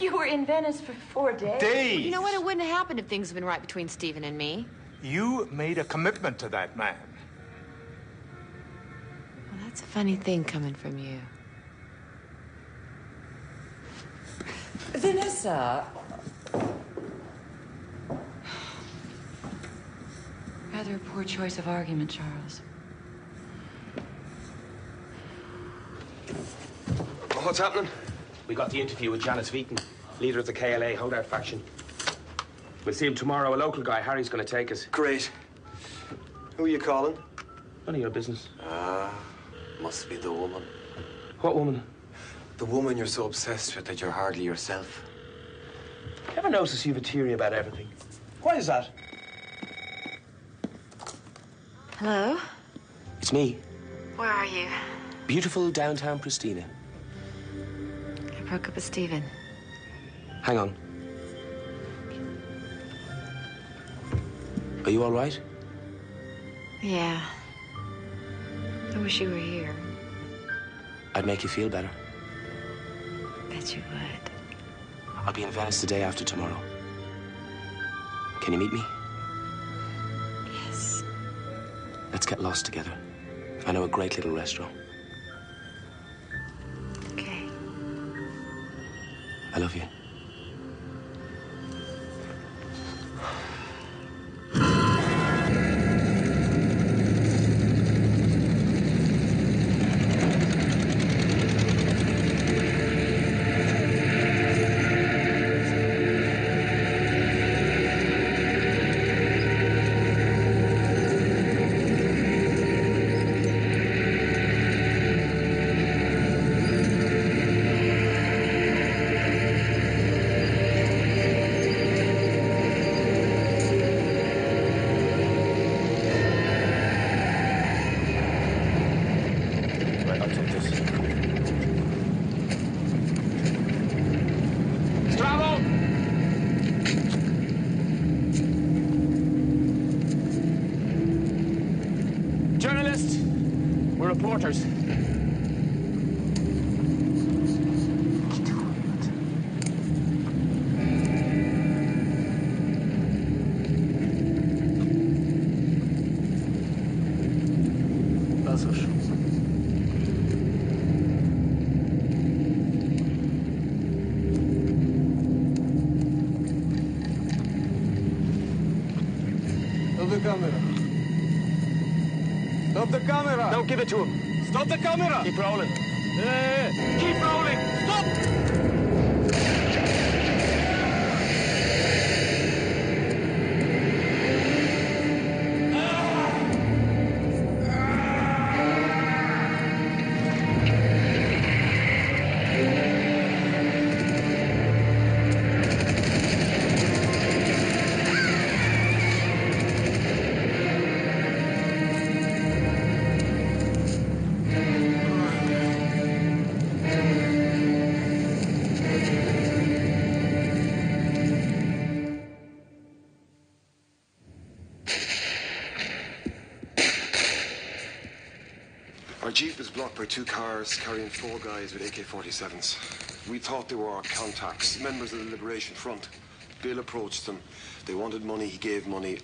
you were in Venice for 4 days. Days? Well, you know what? It wouldn't have happened if things had been right between Stephen and me. You made a commitment to that man. Well, that's a funny thing coming from you. Vanessa. Rather a poor choice of argument, Charles. What's happening? We got the interview with Janice Veaton, leader of the KLA holdout faction. We'll see him tomorrow. A local guy, Harry's going to take us. Great. Who are you calling? None of your business. Must be the woman. What woman? The woman you're so obsessed with that you're hardly yourself. Ever notice you have a theory about everything? Why is that? Hello? It's me. Where are you? Beautiful downtown Pristina. I broke up with Stephen. Hang on. Are you all right? Yeah. I wish you were here. I'd make you feel better. Bet you would. I'll be in Venice the day after tomorrow. Can you meet me? Yes. Let's get lost together. I know a great little restaurant. Okay. I love you. reporters. Stop the camera! Don't give it to him. Stop the camera! Keep rolling. Keep rolling! Stop! Our jeep was blocked by 2 cars carrying 4 guys with AK-47s. We thought they were our contacts, members of the Liberation Front. Bill approached them. They wanted money, he gave money,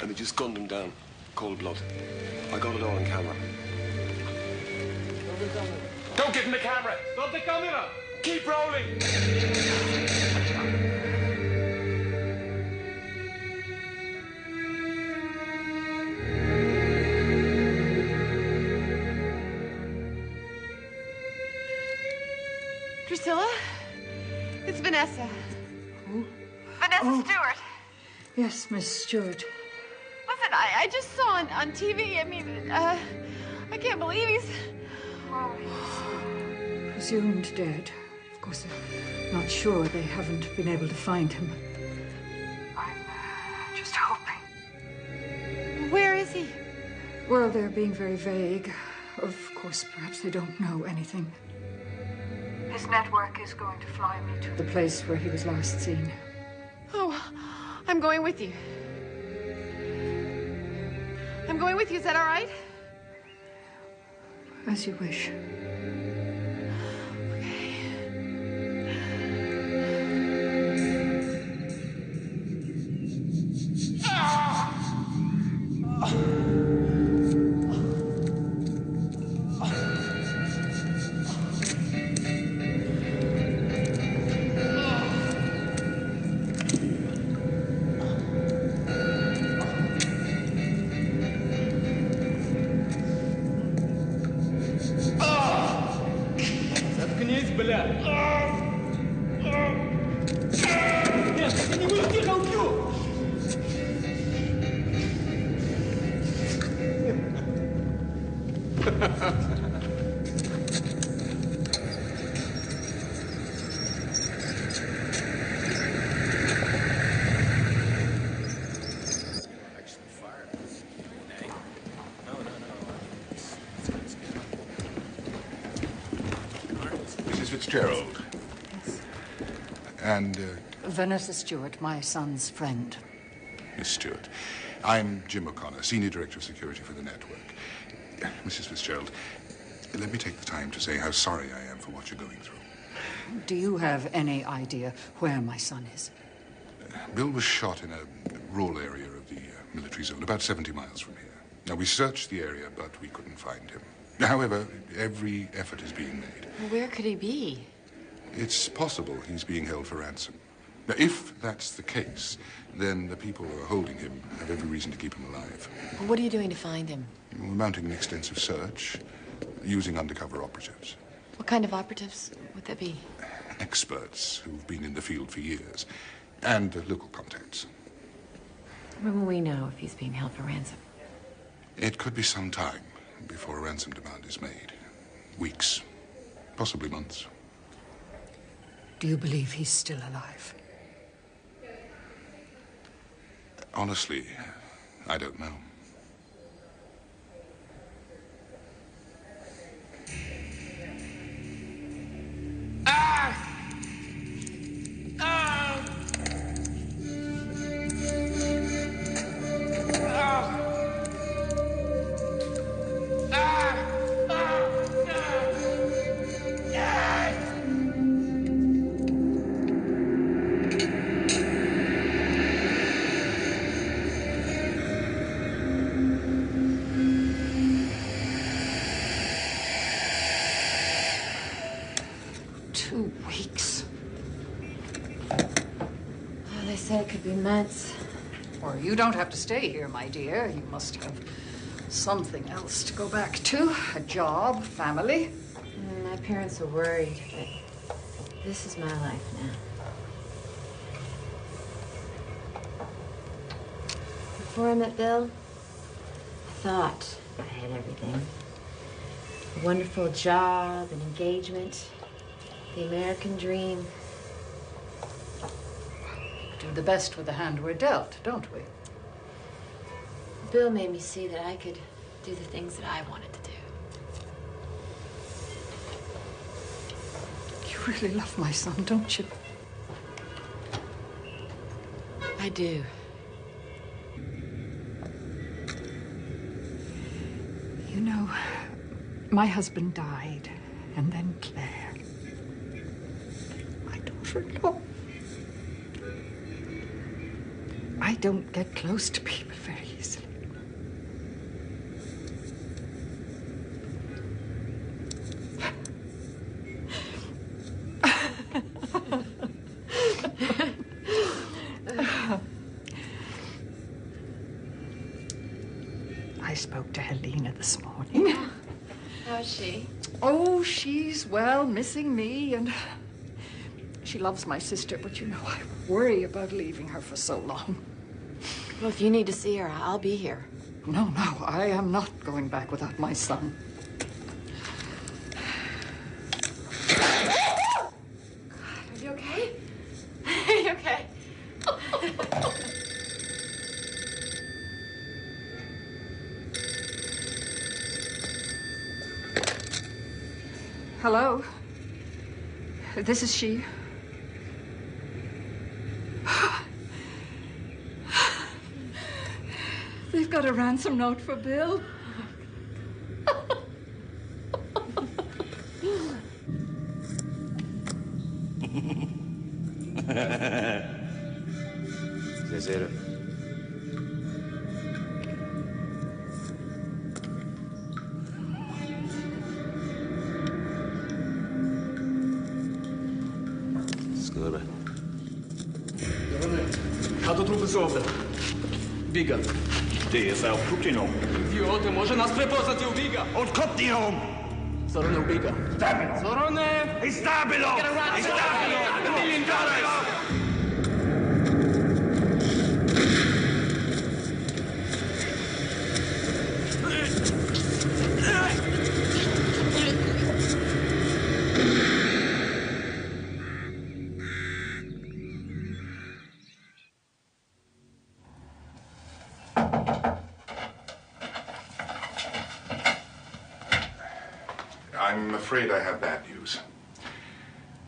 and they just gunned them down. Cold blood. I got it all on camera. Don't give him the camera. Stop the camera! Keep rolling. Priscilla? It's Vanessa. Who? Vanessa Stewart. Yes, Miss Stewart. Listen, I just saw on TV, I mean, I can't believe he's... Well, Presumed dead. Of course, I'm not sure they haven't been able to find him. I'm just hoping. Where is he? Well, they're being very vague. Of course, perhaps they don't know anything. His network is going to fly me to the place where he was last seen. Oh, I'm going with you. I'm going with you, is that all right? As you wish. Заткнись, бля! Нет, ты не будешь тихо, убью! Mrs. Fitzgerald. Yes. And, Vanessa Stewart, my son's friend. Miss Stewart. I'm Jim O'Connor, Senior Director of Security for the network. Mrs. Fitzgerald, let me take the time to say how sorry I am for what you're going through. Do you have any idea where my son is? Bill was shot in a rural area of the military zone, about 70 miles from here. Now, we searched the area, but we couldn't find him. However, every effort is being made. Where could he be? It's possible he's being held for ransom. Now, if that's the case, then the people who are holding him have every reason to keep him alive. Well, what are you doing to find him? We're mounting an extensive search, using undercover operatives. What kind of operatives would there be? Experts who've been in the field for years, and local contacts. When will we know if he's being held for ransom? It could be some time before a ransom demand is made. Weeks, possibly months. Do you believe he's still alive? Honestly, I don't know. Ah! could be months. Or you don't have to stay here, my dear. You must have something else to go back to. A job, family. My parents are worried, but this is my life now. Before I met Bill, I thought I had everything. A wonderful job, an engagement, the American dream. Do the best with the hand we're dealt, don't we? Bill made me see that I could do the things that I wanted to do. You really love my son, don't you? I do. You know, my husband died, and then Claire. My daughter-in-law. I don't get close to people very easily. I spoke to Helena this morning. How's she? Oh, she's, well, missing me, and she loves my sister, but you know, I worry about leaving her for so long. Well, if you need to see her, I'll be here. No, I am not going back without my son. Are you okay? Are you okay? Hello? This is she. They've got a ransom note for Bill. Stasera. Skål. Хато трупи сопли. Біга. Det är Putin. Idioти, може нас припозати у Біга? Откопни його! Сторони у Біга. Stabilo! Сторони! Stabilo! Stabilo! $1 million! I'm afraid I have bad news.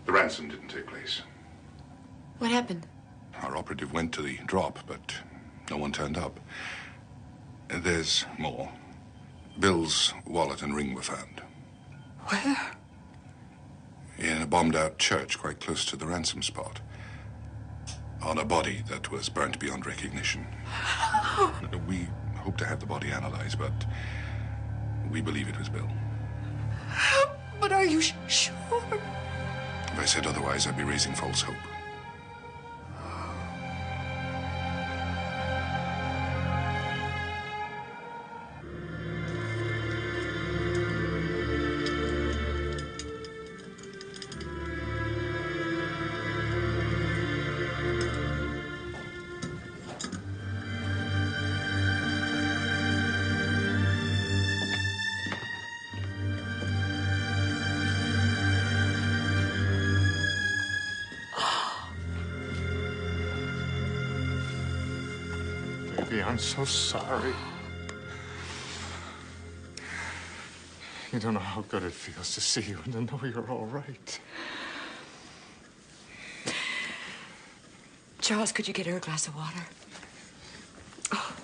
The ransom didn't take place. What happened? Our operative went to the drop, but no one turned up. There's more. Bill's wallet and ring were found. Where? In a bombed-out church quite close to the ransom spot. On a body that was burnt beyond recognition. We hope to have the body analyzed, but we believe it was Bill. But are you sure? If I said otherwise, I'd be raising false hope. Baby, I'm so sorry. You don't know how good it feels to see you and to know you're all right. Charles, could you get her a glass of water? Oh.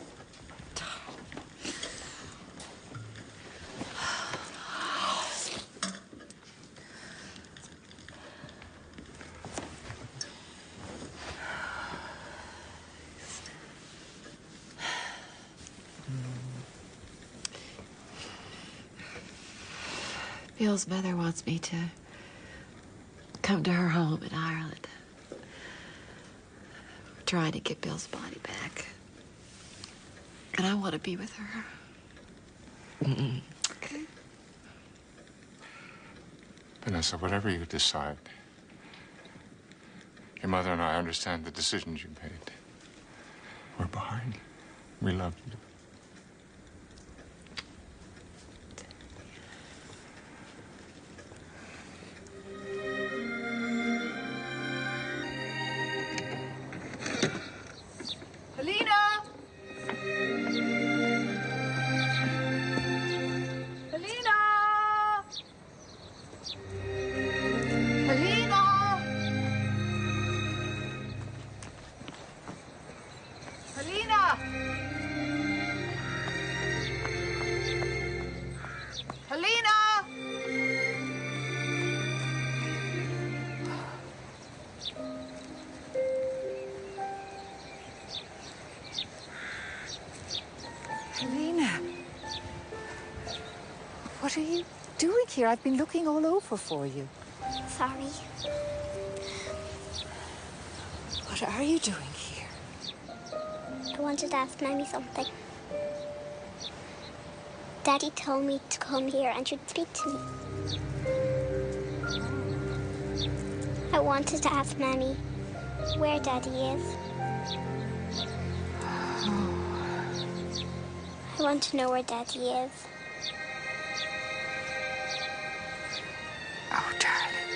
Bill's mother wants me to come to her home in Ireland. trying to get Bill's body back. And I want to be with her. Okay? Vanessa, whatever you decide, your mother and I understand the decisions you made. We're behind you. We love you. Helena! Helena! Helena! Helena! Helena! Helena, what are you doing here? I've been looking all over for you. Sorry. What are you doing here? I wanted to ask Mammy something. Daddy told me to come here and she'd speak to me. I wanted to ask Mammy where Daddy is. I want to know where Daddy is. Oh, darling.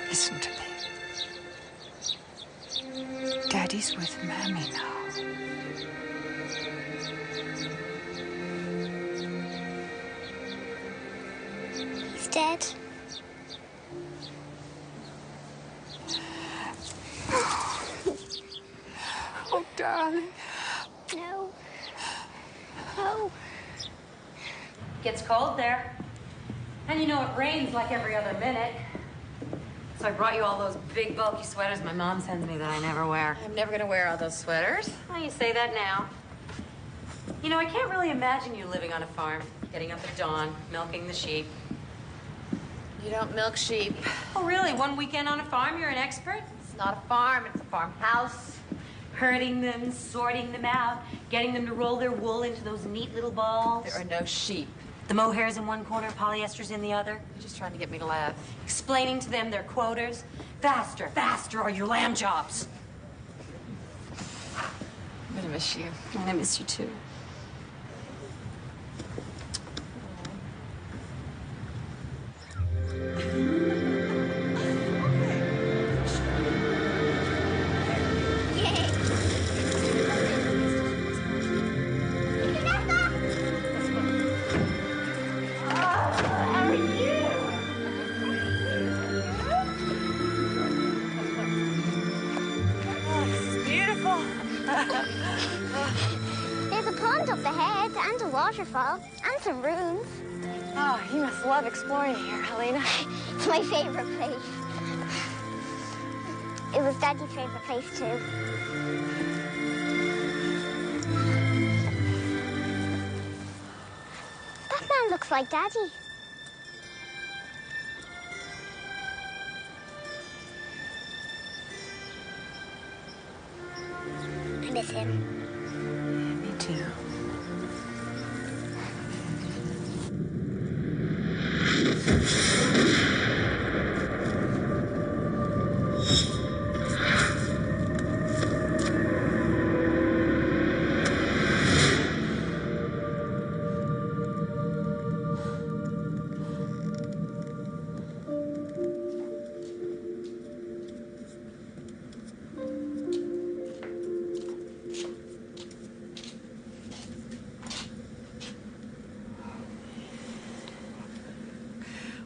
Listen to me. Daddy's with Mammy now. He's dead. Oh, darling. No. No. Gets cold there. And you know it rains like every other minute. So I brought you all those big, bulky sweaters my mom sends me that I never wear. I'm never gonna wear all those sweaters. Well, you say that now. You know, I can't really imagine you living on a farm, getting up at dawn, milking the sheep. You don't milk sheep. Oh, really? One weekend on a farm, you're an expert? It's not a farm, it's a farmhouse. Herding them, sorting them out, getting them to roll their wool into those neat little balls. There are no sheep. The mohair's in one corner, polyester's in the other. You're just trying to get me to laugh. Explaining to them their quotas. Faster, faster, or your lamb chops. I'm gonna miss you. I miss you too. There's a pond up ahead and a waterfall and some ruins. Oh, you must love exploring here, Helena. It's my favorite place. It was Daddy's favorite place too. That man looks like Daddy. I miss him. Me too.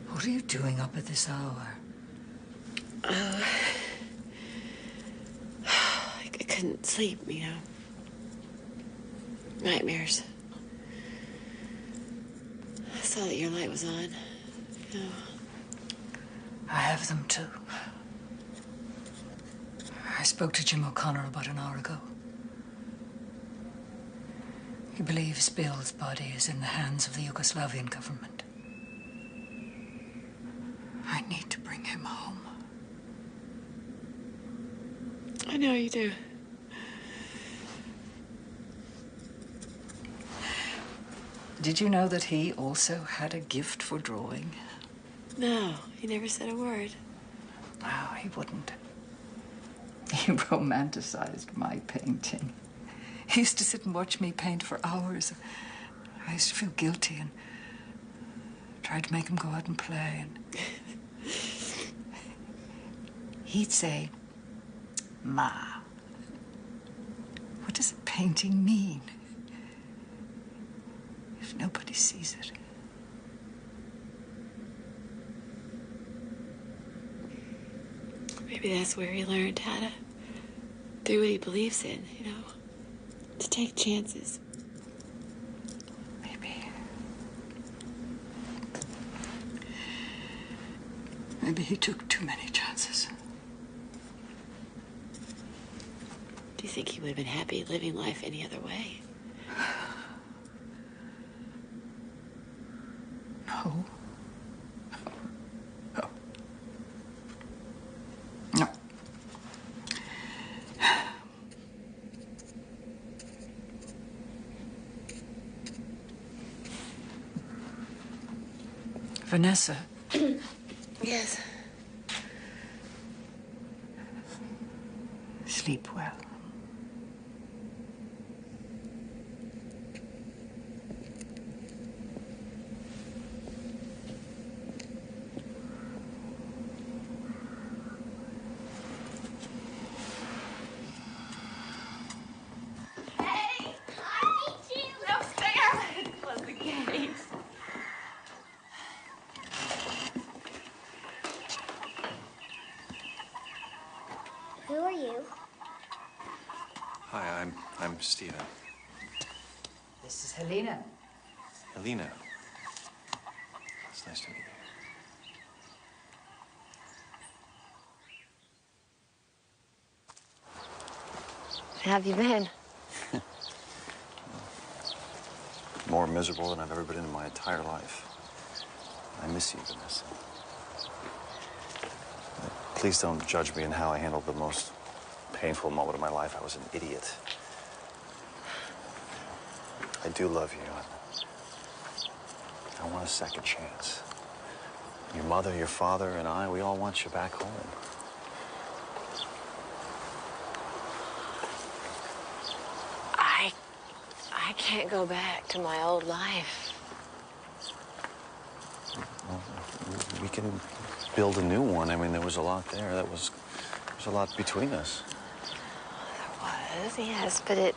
What are you doing up at this hour? I couldn't sleep, you know. Nightmares. I saw that your light was on. You know. I have them too. I spoke to Jim O'Connor about an hour ago. He believes Bill's body is in the hands of the Yugoslavian government. I need to bring him home. I know you do. Did you know that he also had a gift for drawing? No, he never said a word. Oh, he wouldn't. He romanticized my painting. He used to sit and watch me paint for hours. I used to feel guilty and tried to make him go out and play. And he'd say, "Ma, what does a painting mean if nobody sees it?" Maybe that's where he learned how to do what he believes in, you know? To take chances. Maybe he took too many chances. Do you think he would have been happy living life any other way? No. No. No. Vanessa. Yes. Sleep well. Who are you? Hi, I'm Steven. This is Helena. Helena. It's nice to meet you. How have you been? More miserable than I've ever been in my entire life. I miss you, Vanessa. Please don't judge me in how I handled the most painful moment of my life. I was an idiot. I do love you. I want a second chance. Your mother, your father, and I, we all want you back home. I can't go back to my old life. Well, we can build a new one. I mean, there was a lot there. There was a lot between us. There was, yes, but it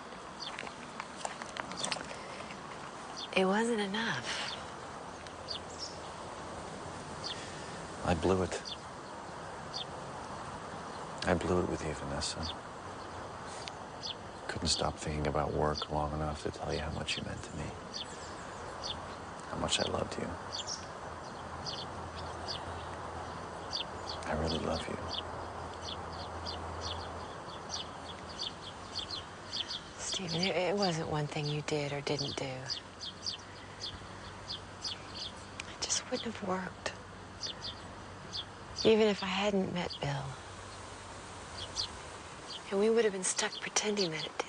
wasn't enough. I blew it. I blew it with you, Vanessa. Couldn't stop thinking about work long enough to tell you how much you meant to me. How much I loved you. I really love you. Stephen, it wasn't one thing you did or didn't do. It just wouldn't have worked. Even if I hadn't met Bill. And we would have been stuck pretending that it did.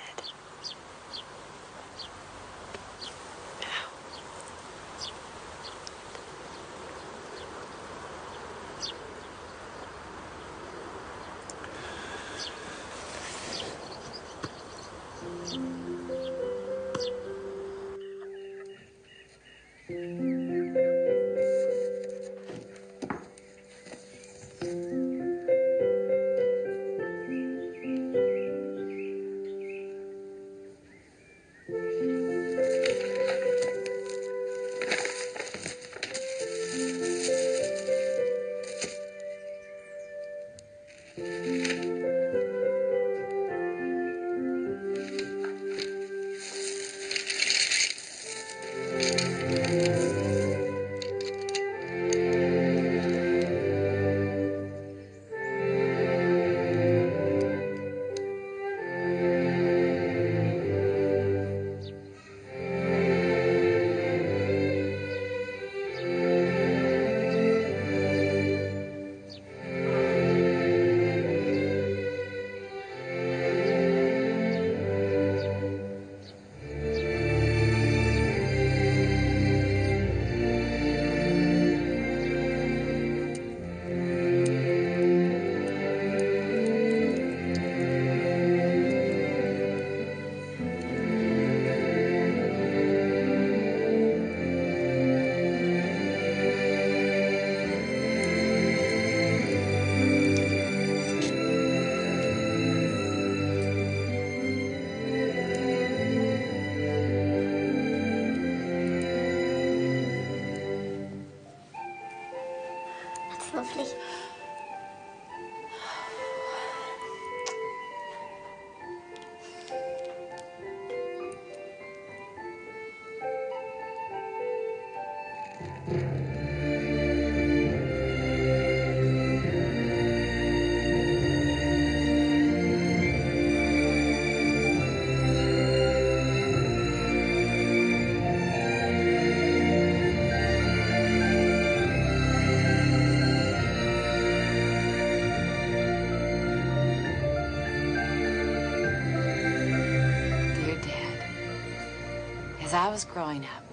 As I was growing up,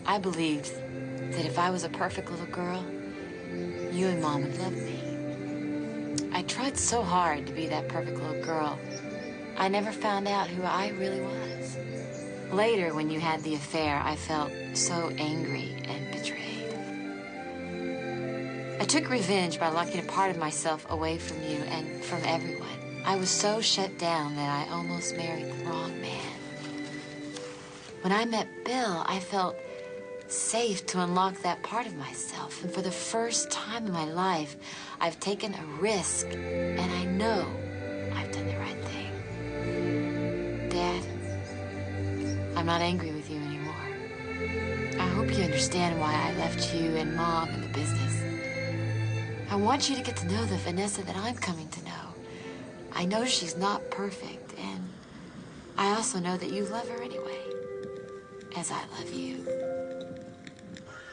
I believed that if I was a perfect little girl, you and Mom would love me. I tried so hard to be that perfect little girl, I never found out who I really was. Later, when you had the affair, I felt so angry and betrayed. I took revenge by locking a part of myself away from you and from everyone. I was so shut down that I almost married the wrong man. When I met Bill, I felt safe to unlock that part of myself. And for the first time in my life, I've taken a risk, and I know I've done the right thing. Dad, I'm not angry with you anymore. I hope you understand why I left you and Mom in the business. I want you to get to know the Vanessa that I'm coming to know. I know she's not perfect, and I also know that you love her anyway, as I love you.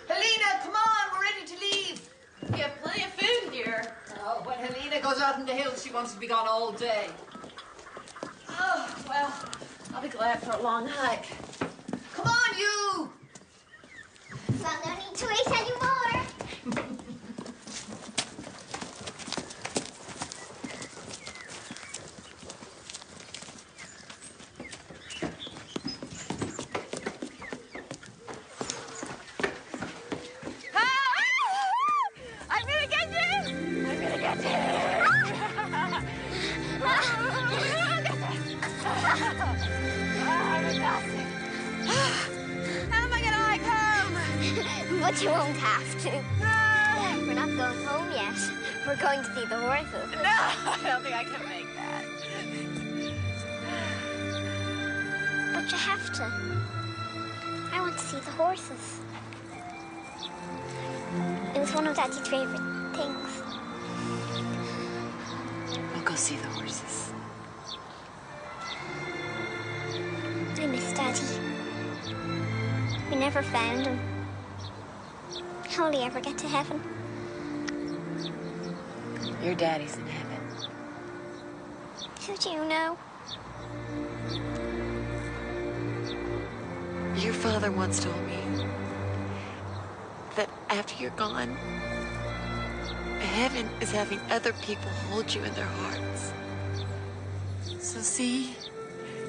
Helena, come on, we're ready to leave. We have plenty of food here. Oh, when Helena goes out in the hills, she wants to be gone all day. Oh, well, I'll be glad for a long hike. Come on, you! Well, no need to wait anymore. But you won't have to. We're not going home yet. We're going to see the horses. No, I don't think I can make that. But you have to. I want to see the horses. It was one of Daddy's favorite things. We'll go see the horses. I miss Daddy. We never found him. How will he ever get to heaven? Your daddy's in heaven. Who do you know? Your father once told me that after you're gone, heaven is having other people hold you in their hearts. So see,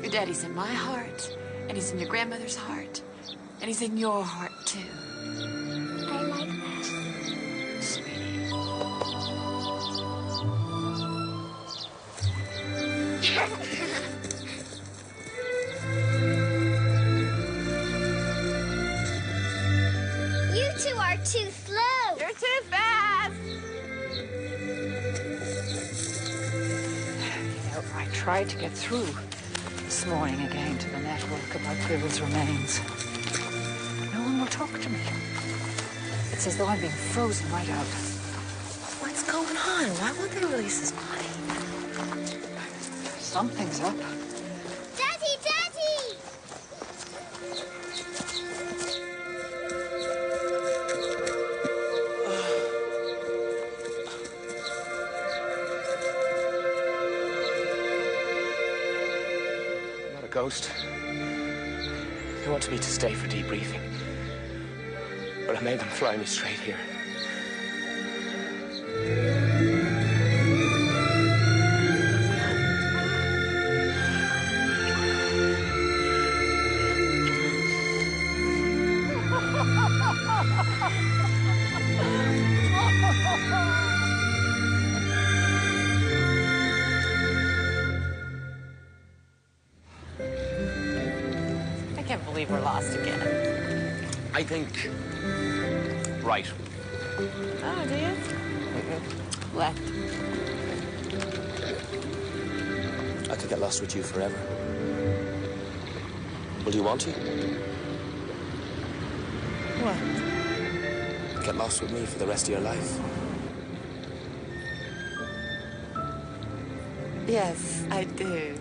your daddy's in my heart, and he's in your grandmother's heart, and he's in your heart too. I like that. You two are too slow. You're too fast. I tried to get through this morning again to the network about Bill's remains. No one will talk to me. It's as though I'm being frozen right out. What's going on? Why won't they release his body? Something's up. Daddy, Daddy! I'm not a ghost. They wanted me to stay for debriefing, but I made them fly me straight here. I can't believe we're lost again. I think... right. Oh, do you? Left. I could get lost with you forever. Will you want to? What? Get lost with me for the rest of your life. Yes, I do.